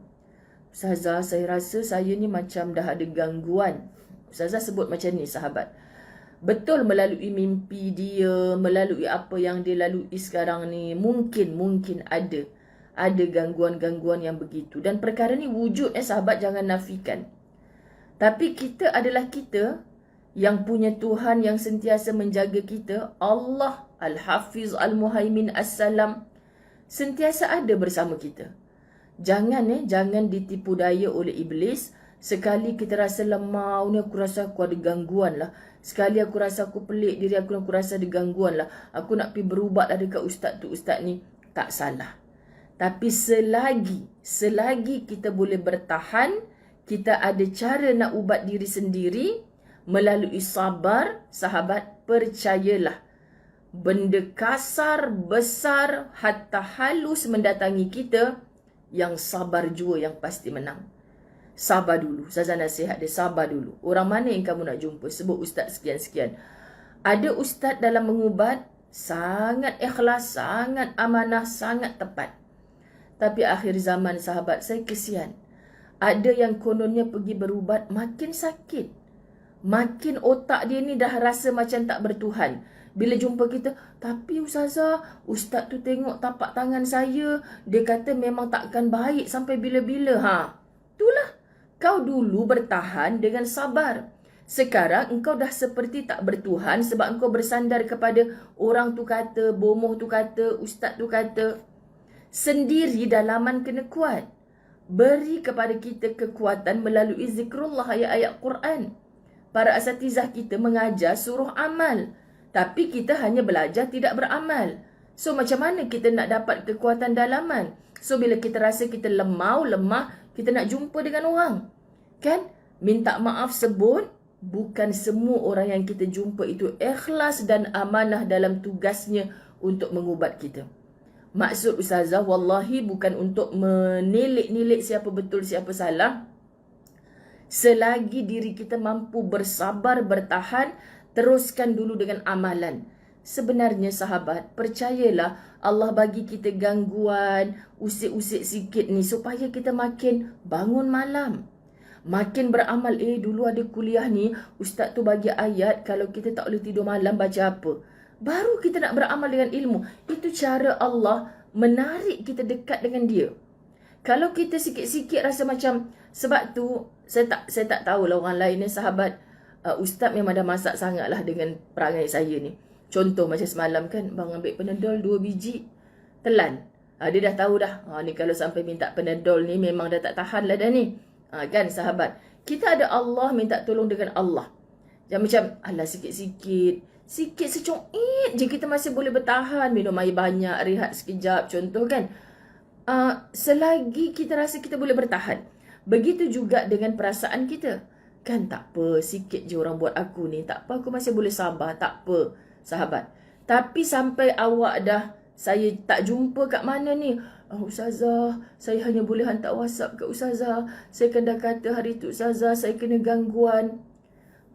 Ustazah, saya rasa saya ni macam dah ada gangguan. Ustazah sebut macam ni sahabat. Betul, melalui mimpi dia, melalui apa yang dia lalui sekarang ni, mungkin ada gangguan-gangguan yang begitu. Dan perkara ni wujud sahabat, jangan nafikan. Tapi kita adalah kita, yang punya Tuhan yang sentiasa menjaga kita, Allah Al-Hafiz Al-Muhaimin As-Salam, sentiasa ada bersama kita. Jangan ditipu daya oleh iblis. Sekali kita rasa lemah, ni aku rasa aku ada gangguan lah. Sekali aku rasa aku pelik diri aku rasa ada gangguan lah. Aku nak pergi berubat lah dekat ustaz tu, ustaz ni. Tak salah. Tapi selagi kita boleh bertahan, kita ada cara nak ubat diri sendiri melalui sabar, sahabat, percayalah. Benda kasar, besar, hatta halus mendatangi kita, yang sabar jua yang pasti menang. Sabar dulu. Ustazah nasihat dia, sabar dulu. Orang mana yang kamu nak jumpa? Sebut ustaz sekian-sekian. Ada ustaz dalam mengubat, sangat ikhlas, sangat amanah, sangat tepat. Tapi akhir zaman sahabat, saya kesian. Ada yang kononnya pergi berubat, makin sakit. Makin otak dia ni dah rasa macam tak bertuhan. Bila jumpa kita, tapi ustazah, ustaz tu tengok tapak tangan saya, dia kata memang takkan baik sampai bila-bila. Itulah. Kau dulu bertahan dengan sabar. Sekarang engkau dah seperti tak bertuhan sebab engkau bersandar kepada orang tu kata, bomoh tu kata, ustaz tu kata. Sendiri dalaman kena kuat. Beri kepada kita kekuatan melalui zikrullah, ayat-ayat Quran. Para asatizah kita mengajar suruh amal. Tapi kita hanya belajar, tidak beramal. So macam mana kita nak dapat kekuatan dalaman? So bila kita rasa kita lemah, kita nak jumpa dengan orang. Kan? Minta maaf sebut. Bukan semua orang yang kita jumpa itu ikhlas dan amanah dalam tugasnya untuk mengubat kita. Maksud ustazah, wallahi bukan untuk menilik-nilik siapa betul, siapa salah. Selagi diri kita mampu bersabar, bertahan, teruskan dulu dengan amalan. Sebenarnya sahabat, percayalah Allah bagi kita gangguan, usik-usik sikit ni supaya kita makin bangun malam. Makin beramal. Dulu ada kuliah ni, ustaz tu bagi ayat kalau kita tak boleh tidur malam baca apa. Baru kita nak beramal dengan ilmu. Itu cara Allah menarik kita dekat dengan dia. Kalau kita sikit-sikit rasa macam, sebab tu saya tak tahulah orang lain ni sahabat. Ustaz memang dah masak sangat lah dengan perangai saya ni. Contoh macam semalam kan, bang ambil Panadol 2 biji, telan. Dia dah tahu dah, ni kalau sampai minta Panadol ni memang dah tak tahan lah dah ni. Kan sahabat, kita ada Allah, minta tolong dengan Allah. Jangan macam, alah sikit-sikit, sikit secuit je kita masih boleh bertahan. Minum air banyak, rehat sekejap, contoh kan. Selagi kita rasa kita boleh bertahan. Begitu juga dengan perasaan kita. Kan tak apa, sikit je orang buat aku ni, tak apa, aku masih boleh sabar, tak apa sahabat. Tapi sampai awak dah, saya tak jumpa kat mana ni, ustazah, saya hanya boleh hantar WhatsApp kat ustazah, saya kan dah kata hari tu ustazah, saya kena gangguan.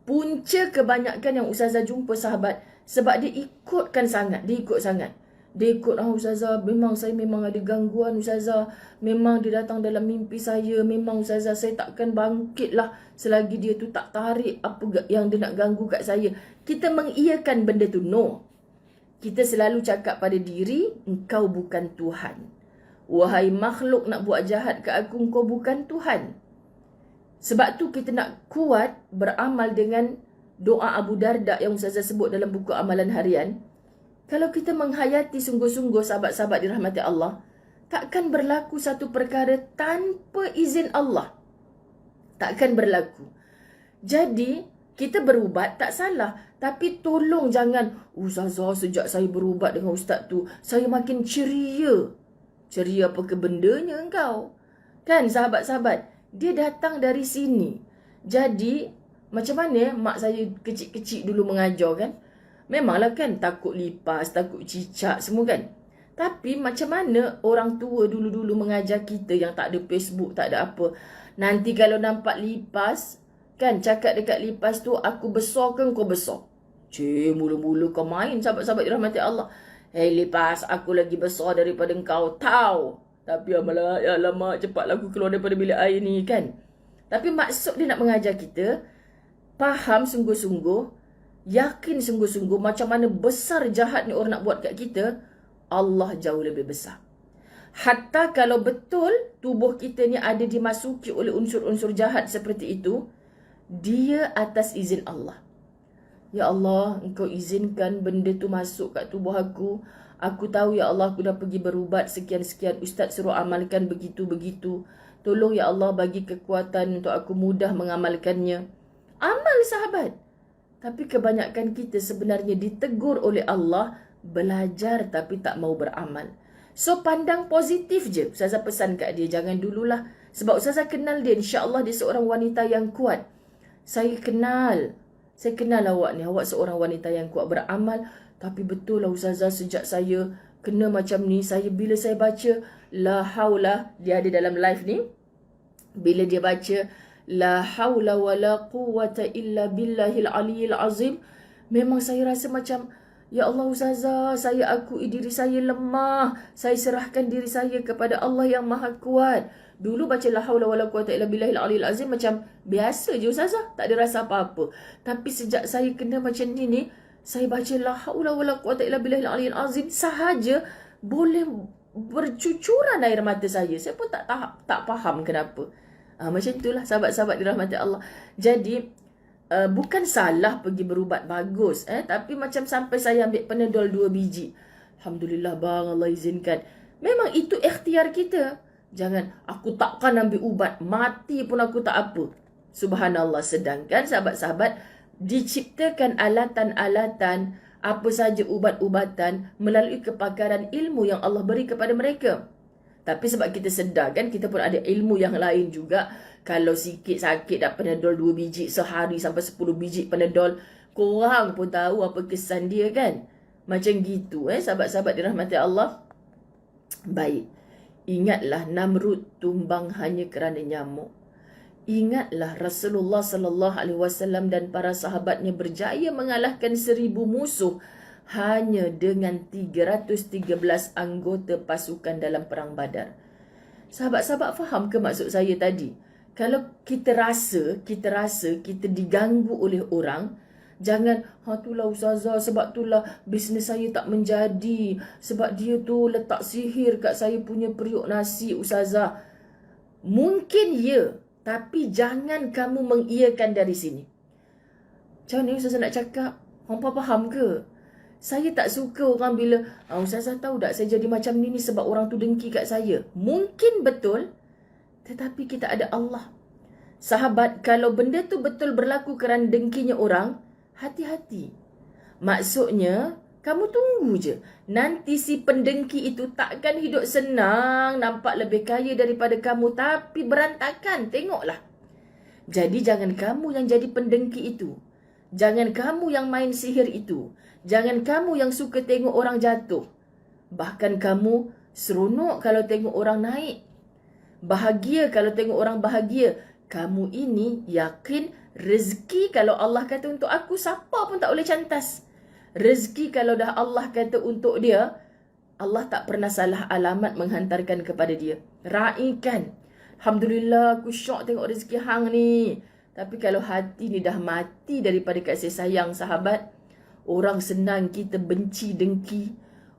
Punca kebanyakan yang ustazah jumpa sahabat, sebab dia ikutkan sangat, dia ikut sangat. Dia ikut, ustazah, saya memang ada gangguan ustazah. Memang dia datang dalam mimpi saya. Memang ustazah, saya takkan bangkit lah selagi dia tu tak tarik apa yang dia nak ganggu kat saya. Kita mengiyakan benda tu. No. Kita selalu cakap pada diri, engkau bukan Tuhan. Wahai makhluk nak buat jahat ke aku, engkau bukan Tuhan. Sebab tu kita nak kuat beramal dengan doa Abu Darda yang ustazah sebut dalam buku amalan harian. Kalau kita menghayati sungguh-sungguh sahabat-sahabat dirahmati Allah, takkan berlaku satu perkara tanpa izin Allah. Takkan berlaku. Jadi, kita berubat tak salah. Tapi tolong jangan, ustazah sejak saya berubat dengan ustaz tu, saya makin ceria. Ceria apa ke bendanya engkau? Kan sahabat-sahabat, dia datang dari sini. Jadi, macam mana mak saya kecil-kecil dulu mengajar kan? Memanglah kan takut lipas, takut cicak semua kan. Tapi macam mana orang tua dulu-dulu mengajar kita yang tak ada Facebook, tak ada apa. Nanti kalau nampak lipas, kan cakap dekat lipas tu, aku besar ke kau besar? Mula-mula kau main sahabat-sahabat dirahmati Allah. Lipas, aku lagi besar daripada engkau, tahu. Tapi alamak, cepatlah aku keluar daripada bilik air ni kan. Tapi maksud dia nak mengajar kita, faham sungguh-sungguh, yakin sungguh-sungguh macam mana besar jahat ni orang nak buat kat kita, Allah jauh lebih besar. Hatta kalau betul tubuh kita ni ada dimasuki oleh unsur-unsur jahat seperti itu, dia atas izin Allah. Ya Allah, Engkau izinkan benda tu masuk kat tubuh aku. Aku tahu ya Allah, aku dah pergi berubat sekian-sekian. Ustaz suruh amalkan begitu-begitu. Tolong ya Allah bagi kekuatan untuk aku mudah mengamalkannya. Amal sahabat. Tapi kebanyakan kita sebenarnya ditegur oleh Allah, belajar tapi tak mau beramal. So pandang positif je. Ustazah pesan kat dia, jangan dululah. Sebab Ustazah kenal dia, insya-Allah dia seorang wanita yang kuat. Saya kenal awak ni, awak seorang wanita yang kuat beramal. Tapi betul lah Ustazah, sejak saya kena macam ni, bila saya baca la haula, dia ada dalam live ni, bila dia baca la haula wala quwwata illa billahil aliyil azim, memang saya rasa macam, ya Allah Ustazah, saya akui diri saya lemah. Saya serahkan diri saya kepada Allah yang maha kuat. Dulu baca la haula wala quwwata illa billahil aliyil azim macam biasa je Ustazah, tak ada rasa apa-apa. Tapi sejak saya kena macam ni, saya baca la haula wala quwwata illa billahil aliyil azim sahaja boleh bercucuran air mata saya. Saya pun tak faham kenapa. Macam itulah sahabat-sahabat dirahmati Allah. Jadi bukan salah pergi berubat, bagus. Tapi macam sampai saya ambil Panadol 2 biji. Alhamdulillah bang, Allah izinkan. Memang itu ikhtiar kita. Jangan, aku takkan ambil ubat, mati pun aku tak apa. Subhanallah. Sedangkan sahabat-sahabat diciptakan alatan-alatan, apa saja ubat-ubatan melalui kepakaran ilmu yang Allah beri kepada mereka. Tapi sebab kita sedar kan, kita pun ada ilmu yang lain juga. Kalau sikit sakit dah Panadol 2 biji sehari sampai 10 biji Panadol, korang pun tahu apa kesan dia kan. Macam gitu sahabat-sahabat dirahmati Allah. Baik. Ingatlah Namrud tumbang hanya kerana nyamuk. Ingatlah Rasulullah sallallahu alaihi wasallam dan para sahabatnya berjaya mengalahkan 1000 musuh hanya dengan 313 anggota pasukan dalam perang Badar. Sahabat-sahabat faham ke maksud saya tadi? Kalau kita rasa kita diganggu oleh orang, jangan, itulah Ustazah, sebab itulah bisnes saya tak menjadi, sebab dia tu letak sihir kat saya punya periuk nasi Ustazah. Mungkin ya, tapi jangan kamu mengiyakan dari sini. Macam ni Ustazah nak cakap? Hampa faham ke? Saya tak suka orang bila, Ustazah tahu tak saya jadi macam ni sebab orang tu dengki kat saya. Mungkin betul, tetapi kita ada Allah. Sahabat, kalau benda tu betul berlaku kerana dengkinya orang, hati-hati. Maksudnya, kamu tunggu je. Nanti si pendengki itu takkan hidup senang, nampak lebih kaya daripada kamu, tapi berantakan. Tengoklah. Jadi jangan kamu yang jadi pendengki itu. Jangan kamu yang main sihir itu. Jangan kamu yang suka tengok orang jatuh. Bahkan kamu seronok kalau tengok orang naik. Bahagia kalau tengok orang bahagia. Kamu ini yakin rezeki kalau Allah kata untuk aku, siapa pun tak boleh cantas. Rezeki kalau dah Allah kata untuk dia, Allah tak pernah salah alamat menghantarkan kepada dia. Raikan. Alhamdulillah aku syok tengok rezeki hang ni. Tapi kalau hati ni dah mati daripada kasih sayang sahabat, orang senang kita benci dengki,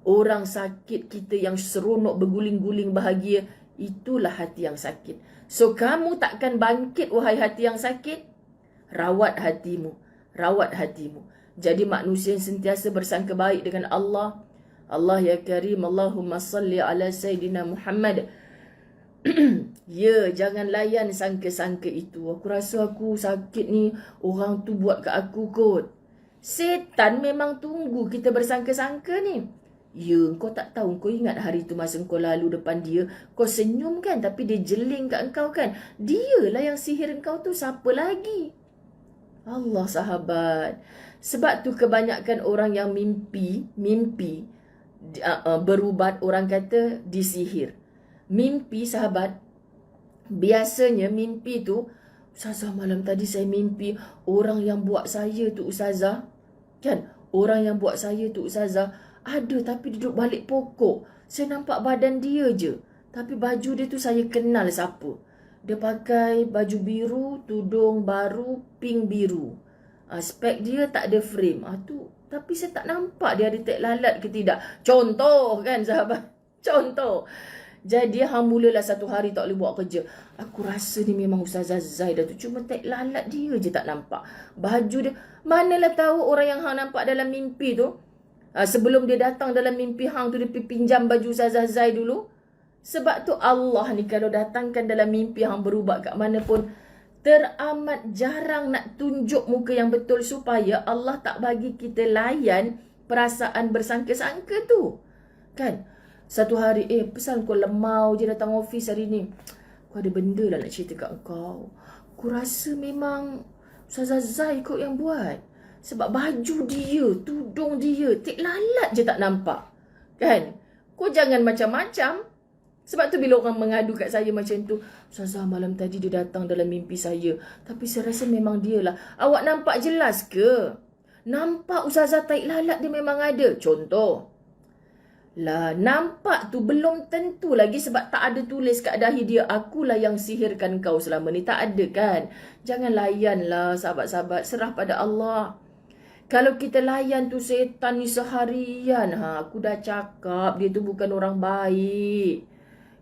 orang sakit kita yang seronok berguling-guling bahagia, itulah hati yang sakit. So kamu takkan bangkit wahai hati yang sakit. Rawat hatimu, rawat hatimu. Jadi manusia yang sentiasa bersangka baik dengan Allah. Allah ya Karim, Allahumma salli ala Sayyidina Muhammad. Ya, jangan layan sangka-sangka itu. Aku rasa aku sakit ni, orang tu buat kat aku kot. Setan memang tunggu kita bersangka-sangka ni. Ya, kau tak tahu, kau ingat hari tu masa kau lalu depan dia, kau senyum kan, tapi dia jeling kat engkau kan. Dialah yang sihir engkau tu, siapa lagi? Allah sahabat. Sebab tu kebanyakan orang yang mimpi berubat, orang kata disihir. Mimpi sahabat, biasanya mimpi tu, Ustazah malam tadi saya mimpi orang yang buat saya tu Ustazah. Kan? Orang yang buat saya tu Ustazah ada tapi duduk balik pokok. Saya nampak badan dia je. Tapi baju dia tu saya kenal siapa. Dia pakai baju biru, tudung baru, pink biru. Spek dia tak ada frame. Tapi saya tak nampak dia ada tek lalat ke tidak. Contoh kan sahabat. Contoh. Jadi hang mulalah satu hari tak boleh buat kerja. Aku rasa ni memang Ustazah Zai dah tu. Cuma tak lalat dia je tak nampak. Baju dia. Manalah tahu orang yang hang nampak dalam mimpi tu. Sebelum dia datang dalam mimpi hang tu, dia pergi pinjam baju Ustazah Zai dulu. Sebab tu Allah ni kalau datangkan dalam mimpi hang berubat kat mana pun, teramat jarang nak tunjuk muka yang betul supaya Allah tak bagi kita layan perasaan bersangka-sangka tu. Kan? Satu hari, pesan kau lemau je datang office hari ni. Kau ada benda lah nak cerita kat kau. Aku rasa memang Ustazah Zai kot yang buat. Sebab baju dia, tudung dia, tik lalat je tak nampak. Kan? Kau jangan macam-macam. Sebab tu bila orang mengadu kat saya macam tu, Ustazah malam tadi dia datang dalam mimpi saya. Tapi saya rasa memang dia lah. Awak nampak jelas ke? Nampak Ustazah taik lalat dia memang ada. Contoh. Lah, nampak tu belum tentu lagi sebab tak ada tulis kat dahi dia, akulah yang sihirkan kau selama ni. Tak ada kan? Jangan layan lah sahabat-sahabat. Serah pada Allah. Kalau kita layan tu setan ni seharian, aku dah cakap dia tu bukan orang baik.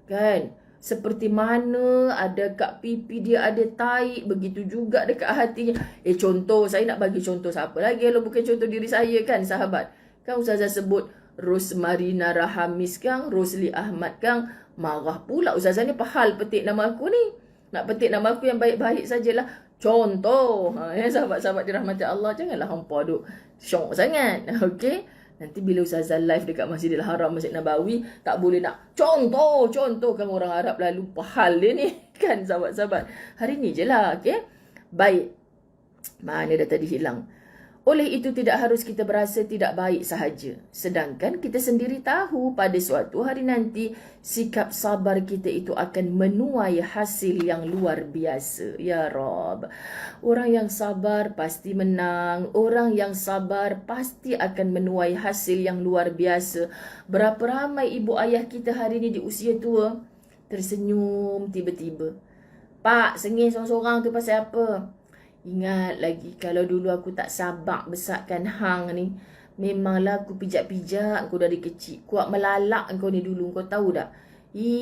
Kan? Seperti mana ada kat pipi dia ada taik, begitu juga dekat hatinya. Contoh, saya nak bagi contoh siapa lagi kalau bukan contoh diri saya kan sahabat. Kan Ustazah sebut Rosmarina Rahamis kang, Rosli Ahmad kang, marah pula Ustazah ni pahal petik nama aku ni. Nak petik nama aku yang baik-baik sajalah. Contoh, sahabat-sahabat dirahmati Allah, janganlah hampa duk syok sangat. Okey? Nanti bila Ustazah live dekat Masjidil Haram, Masjid Nabawi, tak boleh nak contoh kan orang Arab lalu pahal dia ni. Kan sahabat-sahabat? Hari ni je lah, okey? Baik. Mana dah tadi hilang. Oleh itu tidak harus kita berasa tidak baik sahaja. Sedangkan kita sendiri tahu pada suatu hari nanti sikap sabar kita itu akan menuai hasil yang luar biasa. Ya Rabb. Orang yang sabar pasti menang. Orang yang sabar pasti akan menuai hasil yang luar biasa. Berapa ramai ibu ayah kita hari ini di usia tua tersenyum tiba-tiba. Pak, sengih sorang-sorang tu pasal apa? Ingat lagi kalau dulu aku tak sabar besarkan hang ni. Memanglah aku pijak-pijak kau dari kecil. Kuat melalak kau ni dulu, kau tahu tak?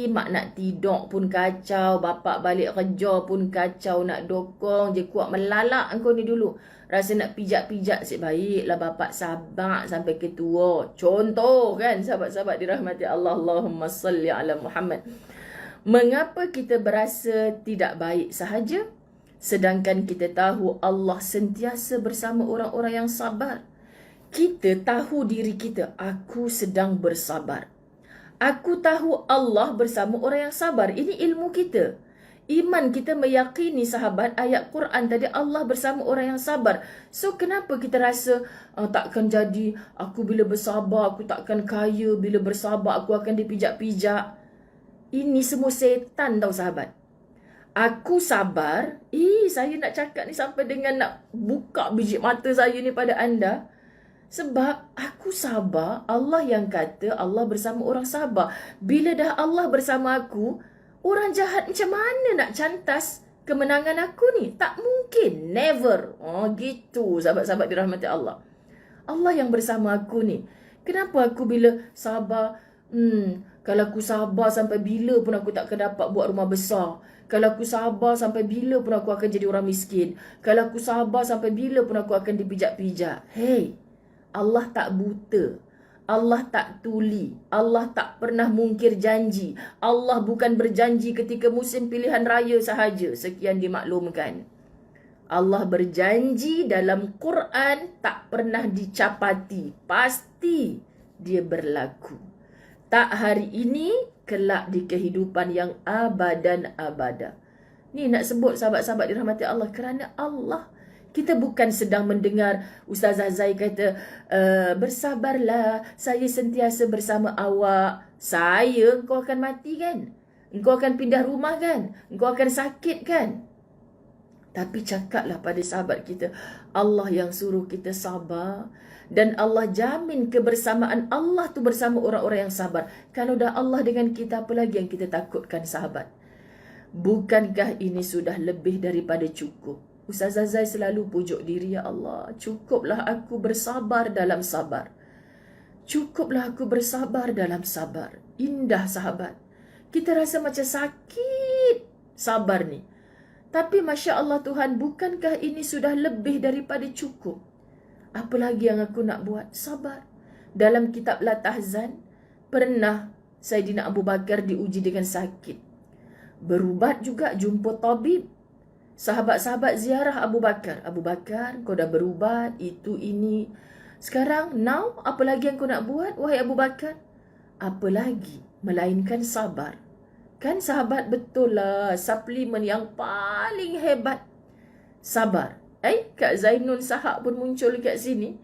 Mak nak tidur pun kacau, bapak balik kerja pun kacau, nak dokong je kuat melalak kau ni dulu. Rasa nak pijak-pijak baiklah bapak sabar sampai ketua. Contoh kan sahabat-sahabat dirahmati Allah. Allahumma salli ala Muhammad. Mengapa kita berasa tidak baik sahaja? Sedangkan kita tahu Allah sentiasa bersama orang-orang yang sabar. Kita tahu diri kita, aku sedang bersabar. Aku tahu Allah bersama orang yang sabar. Ini ilmu kita. Iman kita meyakini sahabat ayat Quran tadi Allah bersama orang yang sabar. So kenapa kita rasa takkan jadi, aku bila bersabar aku takkan kaya, bila bersabar aku akan dipijak-pijak. Ini semua setan tau sahabat. Aku sabar. Saya nak cakap ni sampai dengan nak buka biji mata saya ni pada anda. Sebab aku sabar. Allah yang kata Allah bersama orang sabar. Bila dah Allah bersama aku, orang jahat macam mana nak cantas kemenangan aku ni? Tak mungkin. Never. Gitu sahabat-sahabat dirahmati Allah. Allah yang bersama aku ni. Kenapa aku bila sabar, kalau aku sabar sampai bila pun aku tak akan dapat buat rumah besar. Kalau aku sabar sampai bila pun aku akan jadi orang miskin. Kalau aku sabar sampai bila pun aku akan dipijak-pijak. Hey, Allah tak buta. Allah tak tuli. Allah tak pernah mungkir janji. Allah bukan berjanji ketika musim pilihan raya sahaja. Sekian dimaklumkan. Allah berjanji dalam Quran tak pernah dicapati. Pasti dia berlaku. Tak hari ini, kelak di kehidupan yang abadan abada. Ni nak sebut sahabat-sahabat dirahmati Allah kerana Allah. Kita bukan sedang mendengar Ustazah Zai kata, bersabarlah, saya sentiasa bersama awak. Saya, engkau akan mati kan? Engkau akan pindah rumah kan? Engkau akan sakit kan? Tapi cakaplah pada sahabat kita, Allah yang suruh kita sabar. Dan Allah jamin kebersamaan Allah tu bersama orang-orang yang sabar. Kalau dah Allah dengan kita, apa lagi yang kita takutkan sahabat? Bukankah ini sudah lebih daripada cukup? Ustazah Zai selalu pujuk diri, ya Allah, cukuplah aku bersabar dalam sabar. Cukuplah aku bersabar dalam sabar. Indah sahabat. Kita rasa macam sakit sabar ni. Tapi Masya Allah Tuhan, bukankah ini sudah lebih daripada cukup? Apa lagi yang aku nak buat? Sabar. Dalam kitab Latahzan, pernah Saidina Abu Bakar diuji dengan sakit. Berubat juga, jumpa tabib. Sahabat-sahabat ziarah Abu Bakar. Abu Bakar, kau dah berubat, itu, ini. Sekarang, now, apa lagi yang kau nak buat, wahai Abu Bakar? Apa lagi? Melainkan sabar. Kan sahabat betul lah, suplemen yang paling hebat. Sabar. Kak Zainun Sahak pun muncul kat sini.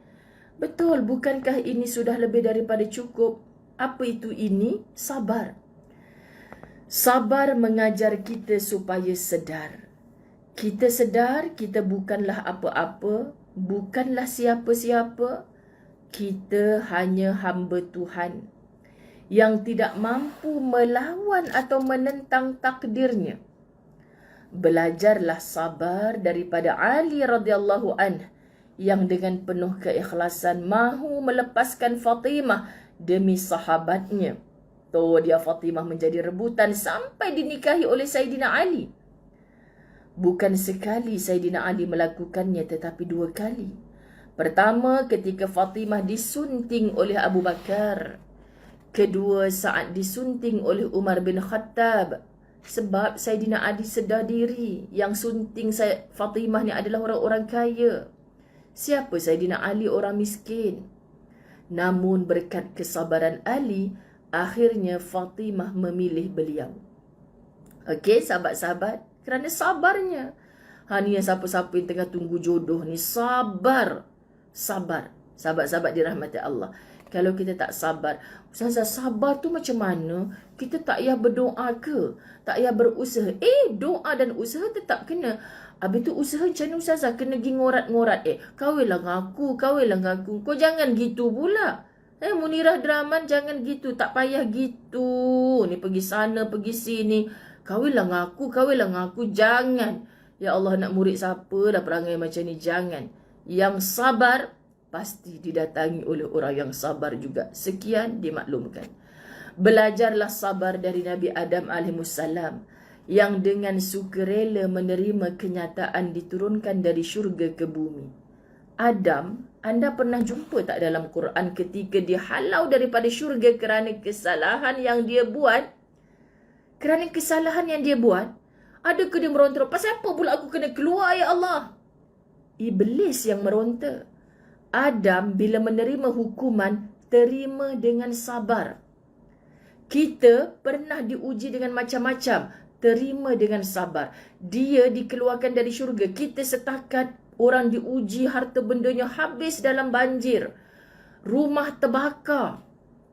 Betul, bukankah ini sudah lebih daripada cukup? Apa itu ini? Sabar. Sabar mengajar kita supaya sedar. Kita sedar kita bukanlah apa-apa, bukanlah siapa-siapa. Kita hanya hamba Tuhan yang tidak mampu melawan atau menentang takdirnya. Belajarlah sabar daripada Ali radhiyallahu anhu yang dengan penuh keikhlasan mahu melepaskan Fatimah demi sahabatnya. Tuh dia Fatimah menjadi rebutan sampai dinikahi oleh Sayyidina Ali. Bukan sekali Sayyidina Ali melakukannya, tetapi 2 kali. Pertama ketika Fatimah disunting oleh Abu Bakar. Kedua saat disunting oleh Umar bin Khattab. Sebab Sayyidina Ali sedar diri yang sunting Fatimah ni adalah orang-orang kaya. Siapa Sayyidina Ali? Orang miskin. Namun berkat kesabaran Ali, akhirnya Fatimah memilih beliau. Okey, sahabat-sahabat, kerana sabarnya. Ni yang siapa-siapa yang tengah tunggu jodoh ni, sabar. Sabar. Sahabat-sahabat dirahmati Allah. Kalau kita tak sabar, Ustazah, sabar tu macam mana? Kita tak payah berdoa ke? Tak payah berusaha. Doa dan usaha tetap kena. Habis tu usaha macam mana Ustazah? Kena pergi ngorat-ngorat. Kahwinlah dengan aku, kahwinlah dengan aku. Kau jangan gitu pula. Munirah Draman jangan gitu. Tak payah gitu. Ni pergi sana, pergi sini. Kahwinlah dengan aku, kahwinlah dengan aku. Jangan. Ya Allah, nak murid siapa dah perangai macam ni? Jangan. Yang sabar pasti didatangi oleh orang yang sabar juga. Sekian dimaklumkan. Belajarlah sabar dari Nabi Adam alaihissalam yang dengan sukarela menerima kenyataan diturunkan dari syurga ke bumi. Adam, anda pernah jumpa tak dalam Quran ketika dia halau daripada syurga kerana kesalahan yang dia buat? Kerana kesalahan yang dia buat, adakah dia meronta? Pasal apa pula aku kena keluar, ya Allah? Iblis yang meronta. Adam bila menerima hukuman, terima dengan sabar. Kita pernah diuji dengan macam-macam, terima dengan sabar. Dia dikeluarkan dari syurga. Kita setakat orang diuji, harta bendanya habis dalam banjir. Rumah terbakar.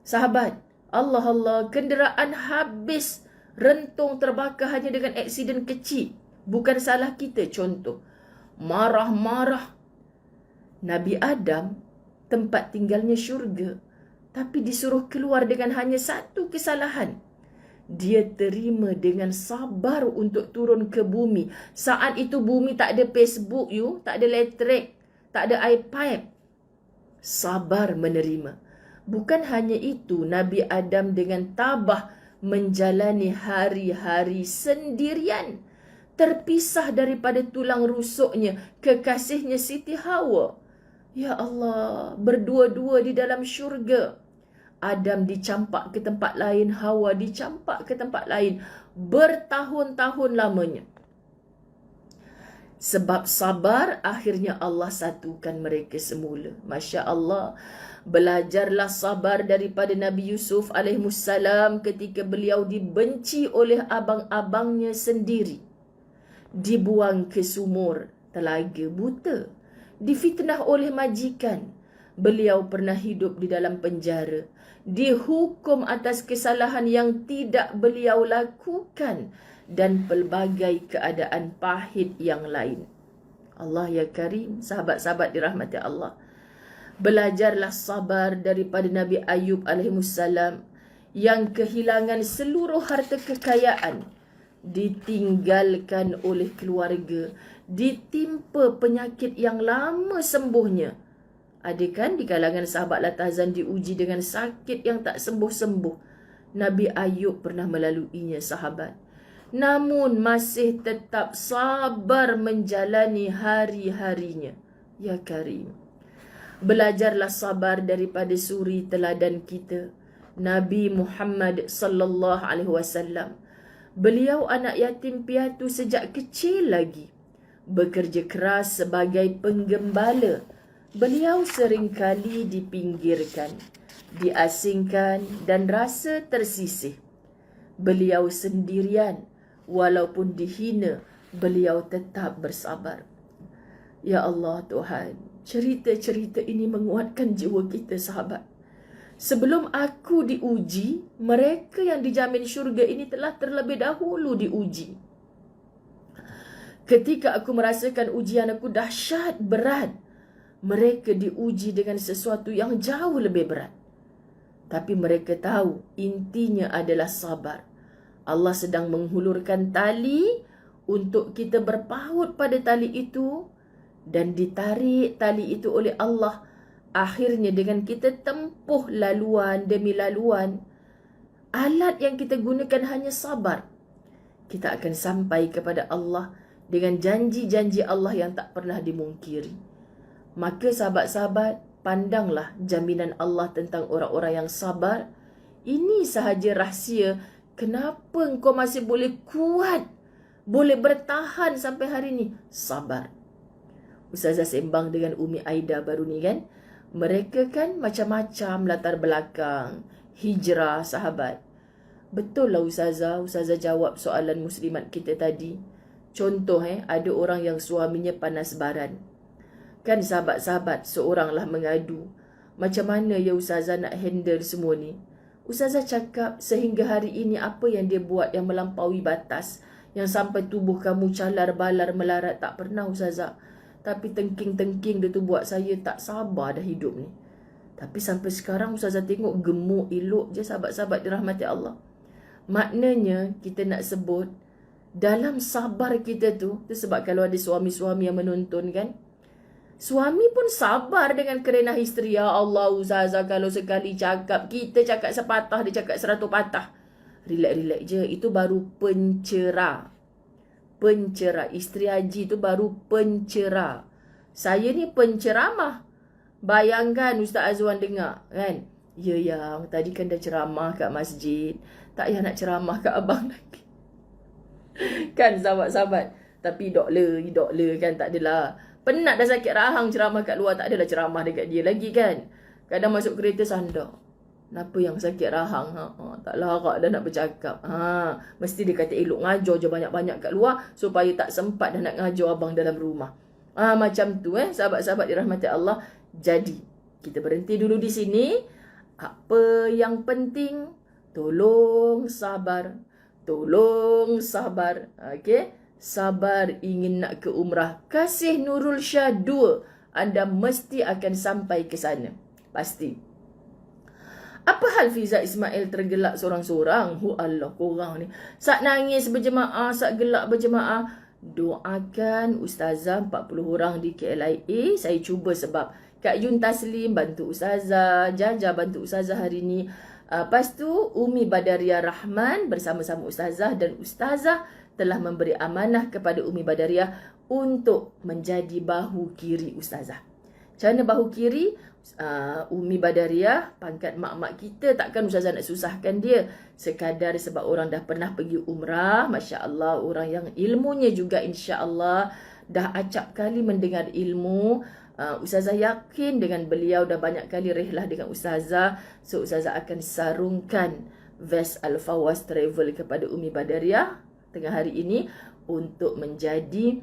Sahabat, Allah, kenderaan habis, rentung terbakar hanya dengan aksiden kecil. Bukan salah kita, contoh. Marah-marah. Nabi Adam, tempat tinggalnya syurga, tapi disuruh keluar dengan hanya satu kesalahan. Dia terima dengan sabar untuk turun ke bumi. Saat itu bumi tak ada Facebook, tak ada elektrik, tak ada iPad. Sabar menerima. Bukan hanya itu, Nabi Adam dengan tabah menjalani hari-hari sendirian, terpisah daripada tulang rusuknya, kekasihnya Siti Hawa. Ya Allah, berdua-dua di dalam syurga. Adam dicampak ke tempat lain, Hawa dicampak ke tempat lain. Bertahun-tahun lamanya. Sebab sabar, akhirnya Allah satukan mereka semula. Masya Allah. Belajarlah sabar daripada Nabi Yusuf alaihissalam ketika beliau dibenci oleh abang-abangnya sendiri. Dibuang ke sumur, telaga buta. Difitnah oleh majikan. Beliau pernah hidup di dalam penjara. Dihukum atas kesalahan yang tidak beliau lakukan. Dan pelbagai keadaan pahit yang lain. Allah ya Karim, sahabat-sahabat dirahmati Allah. Belajarlah sabar daripada Nabi Ayub alaihissalam yang kehilangan seluruh harta kekayaan. Ditinggalkan oleh keluarga, ditimpa penyakit yang lama sembuhnya. Ada kan di kalangan sahabat Latahzan diuji dengan sakit yang tak sembuh-sembuh. Nabi Ayub pernah melaluinya, sahabat. Namun masih tetap sabar menjalani hari-harinya. Ya Karim, belajarlah sabar daripada suri teladan kita, Nabi Muhammad sallallahu alaihi wasallam. Beliau anak yatim piatu sejak kecil lagi. Bekerja keras sebagai penggembala. Beliau seringkali dipinggirkan, diasingkan dan rasa tersisih. Beliau sendirian, walaupun dihina, beliau tetap bersabar. Ya Allah Tuhan, cerita-cerita ini menguatkan jiwa kita, sahabat. Sebelum aku diuji, mereka yang dijamin syurga ini telah terlebih dahulu diuji. Ketika aku merasakan ujian aku dahsyat, berat, mereka diuji dengan sesuatu yang jauh lebih berat. Tapi mereka tahu intinya adalah sabar. Allah sedang menghulurkan tali untuk kita berpaut pada tali itu, dan ditarik tali itu oleh Allah. Akhirnya dengan kita tempuh laluan demi laluan, alat yang kita gunakan hanya sabar. Kita akan sampai kepada Allah dengan janji-janji Allah yang tak pernah dimungkiri. Maka sahabat-sahabat, pandanglah jaminan Allah tentang orang-orang yang sabar. Ini sahaja rahsia kenapa engkau masih boleh kuat, boleh bertahan sampai hari ini. Sabar. Ustazah sembang dengan Umi Aida baru ni kan. Mereka kan macam-macam latar belakang. Hijrah, sahabat. Betul lah Ustazah. Ustazah jawab soalan muslimat kita tadi. Contoh ada orang yang suaminya panas baran. Kan sahabat-sahabat, seoranglah mengadu. Macam mana ya Ustazah nak handle semua ni? Ustazah cakap sehingga hari ini apa yang dia buat yang melampaui batas, yang sampai tubuh kamu calar balar melarat, tak pernah Ustazah. Tapi tengking-tengking dia tu buat saya tak sabar dah hidup ni. Tapi sampai sekarang Ustazah tengok gemuk, elok je sahabat-sahabat dirahmati Allah. Maknanya kita nak sebut dalam sabar kita tu sebab kalau ada suami-suami yang menonton kan, suami pun sabar dengan kerenah isteri. Ya Allah Ustazah, kalau sekali cakap, kita cakap sepatah, dia cakap 100 patah. Relax-relax je, itu baru pencerah. Pencerah, isteri haji tu baru pencerah. Saya ni penceramah. Bayangkan Ustaz Azwan dengar kan. Ya yang tadi kan dah ceramah kat masjid, tak payah nak ceramah kat abang lagi. Kan sahabat-sahabat. Tapi idokler kan, tak adalah. Penat dah sakit rahang ceramah kat luar, tak adalah ceramah dekat dia lagi kan. Kadang masuk kereta sandar. Kenapa yang sakit rahang? Tak larak dah nak bercakap. Mesti dia kata elok ngajar je banyak-banyak kat luar supaya tak sempat dah nak ngajar abang dalam rumah. Macam tu sahabat-sahabat dirahmati Allah. Jadi, kita berhenti dulu di sini. Apa yang penting? Tolong sabar. Tolong sabar. Okey? Sabar ingin nak ke umrah. Kasih Nurul Syah 2. Anda mesti akan sampai ke sana. Pasti. Apa hal Fiza Ismail tergelak seorang-seorang? Allah, korang ni. Sak nangis berjemaah, sak gelak berjemaah. Doakan Ustazah 40 orang di KLIA. Saya cuba sebab Kak Yun Taslim bantu Ustazah, Jaja bantu Ustazah hari ni. Lepas tu Umi Badaria Rahman bersama-sama Ustazah, dan Ustazah telah memberi amanah kepada Umi Badaria untuk menjadi bahu kiri Ustazah. Macam mana bahu kiri? Umi Badaria, pangkat mak-mak kita, takkan Ustazah nak susahkan dia. Sekadar sebab orang dah pernah pergi umrah, Masya Allah, orang yang ilmunya juga insya Allah dah acap kali mendengar ilmu. Ustazah yakin dengan beliau dah banyak kali rehlah dengan Ustazah. So Ustazah akan sarungkan vest Al-Fawaz Travel kepada Umi Badaria tengah hari ini untuk menjadi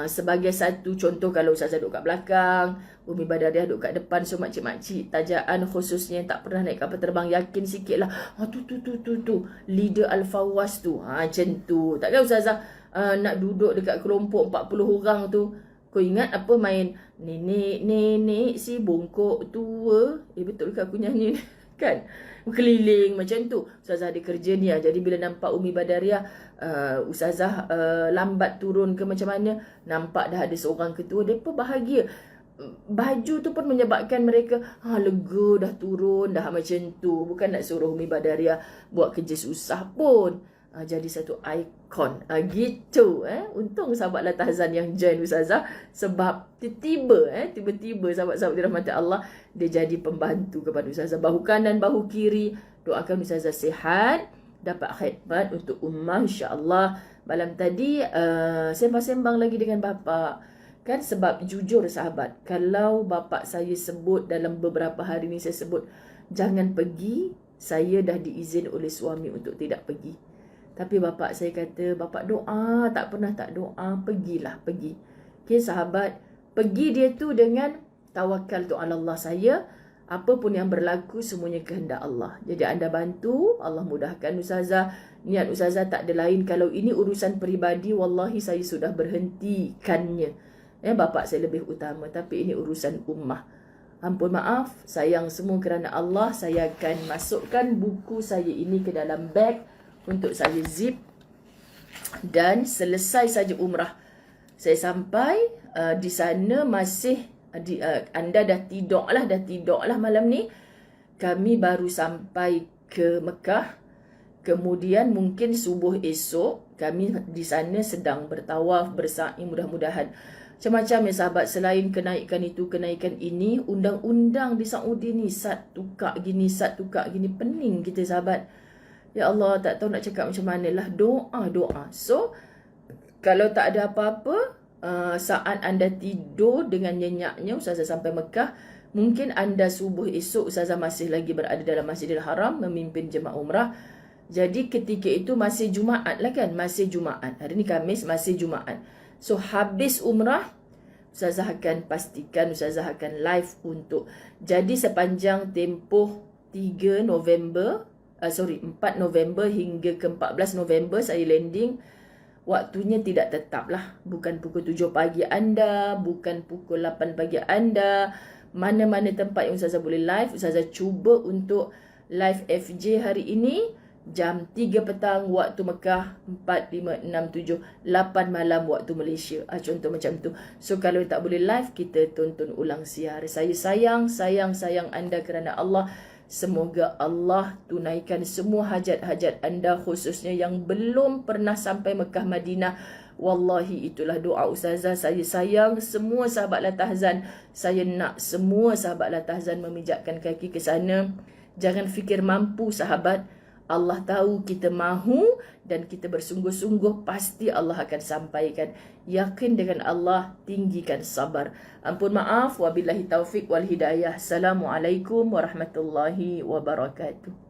sebagai satu contoh. Kalau Ustazah duduk kat belakang, Umi Badaria duduk kat depan. So makcik-makcik tajaan khususnya yang tak pernah naik kapal terbang, yakin sikit lah. Tu leader Al-Fawaz tu. Macam tu. Takkan Ustazah nak duduk dekat kelompok 40 orang tu. Kau ingat apa main nenek si bongkok tua. Betul ke aku nyanyi kan? Keliling macam tu. Ustazah ada kerja ni. Jadi bila nampak Umi Badaria, Ustazah lambat turun ke macam mana, nampak dah ada seorang ketua, mereka bahagia. baju tu pun menyebabkan mereka lega, dah turun dah macam tu. Bukan nak suruh Umi Badariah buat kerja susah pun. Jadi satu ikon gitu. Untung sahabat Latahzan yang join Ustazah, sebab tiba-tiba sahabat-sahabat dirahmati Allah, dia jadi pembantu kepada Ustazah. Bahu kanan, bahu kiri. Doakan Ustazah sihat, dapat khidmat untuk ummah insya-Allah. Malam tadi sembang-sembang lagi dengan bapa. Kan sebab jujur sahabat, kalau bapa saya sebut dalam beberapa hari ni, saya sebut jangan pergi, saya dah diizin oleh suami untuk tidak pergi. Tapi bapa saya kata, bapa doa, tak pernah tak doa, pergilah, pergi. Okay sahabat, pergi dia tu dengan tawakal tu Allah saya. Apa pun yang berlaku semuanya kehendak Allah. Jadi anda bantu, Allah mudahkan Ustazah. Niat Ustazah tak ada lain. Kalau ini urusan peribadi, wallahi saya sudah berhentikannya. Bapa saya lebih utama, tapi ini urusan ummah. Ampun maaf, sayang semua kerana Allah. Saya akan masukkan buku saya ini ke dalam beg untuk saya zip. Dan selesai saja umrah, saya sampai di sana masih anda dah tidur lah malam ni. Kami baru sampai ke Mekah. Kemudian mungkin subuh esok kami di sana sedang bertawaf, bersa'i, mudah-mudahan. Macam-macam ya sahabat, selain kenaikan itu, kenaikan ini, undang-undang di Saudi ni sat tukar gini, pening kita sahabat. Ya Allah, tak tahu nak cakap macam mana lah. Doa. So, kalau tak ada apa-apa, saat anda tidur dengan nyenyaknya, Ustazah sampai Mekah, mungkin anda subuh esok, Ustazah masih lagi berada dalam Masjidil Haram, memimpin jemaah umrah. Jadi ketika itu masih Jumaat lah kan, masih Jumaat. Hari ni Khamis, masih Jumaat. So, habis umrah, Ustazah akan pastikan, Ustazah akan live untuk. Jadi sepanjang tempoh 4 November hingga ke 14 November saya landing. Waktunya tidak tetap lah. Bukan pukul 7 pagi anda, bukan pukul 8 pagi anda. Mana-mana tempat yang Ustazah boleh live, Ustazah cuba untuk live FJ hari ini. Jam 3 petang waktu Mekah, 4, 5, 6, 7, 8 malam waktu Malaysia. Contoh macam tu. So kalau tak boleh live, kita tonton ulang siar. Saya sayang anda kerana Allah. Semoga Allah tunaikan semua hajat-hajat anda, khususnya yang belum pernah sampai Mekah Madinah. Wallahi itulah doa Ustazah. Saya sayang semua sahabat Latahzan. Saya nak semua sahabat Latahzan memijakkan kaki ke sana. Jangan fikir mampu sahabat. Allah tahu kita mahu dan kita bersungguh-sungguh, pasti Allah akan sampaikan. Yakin dengan Allah, tinggikan sabar. Ampun maaf, wabillahi taufik wal hidayah. Assalamualaikum warahmatullahi wabarakatuh.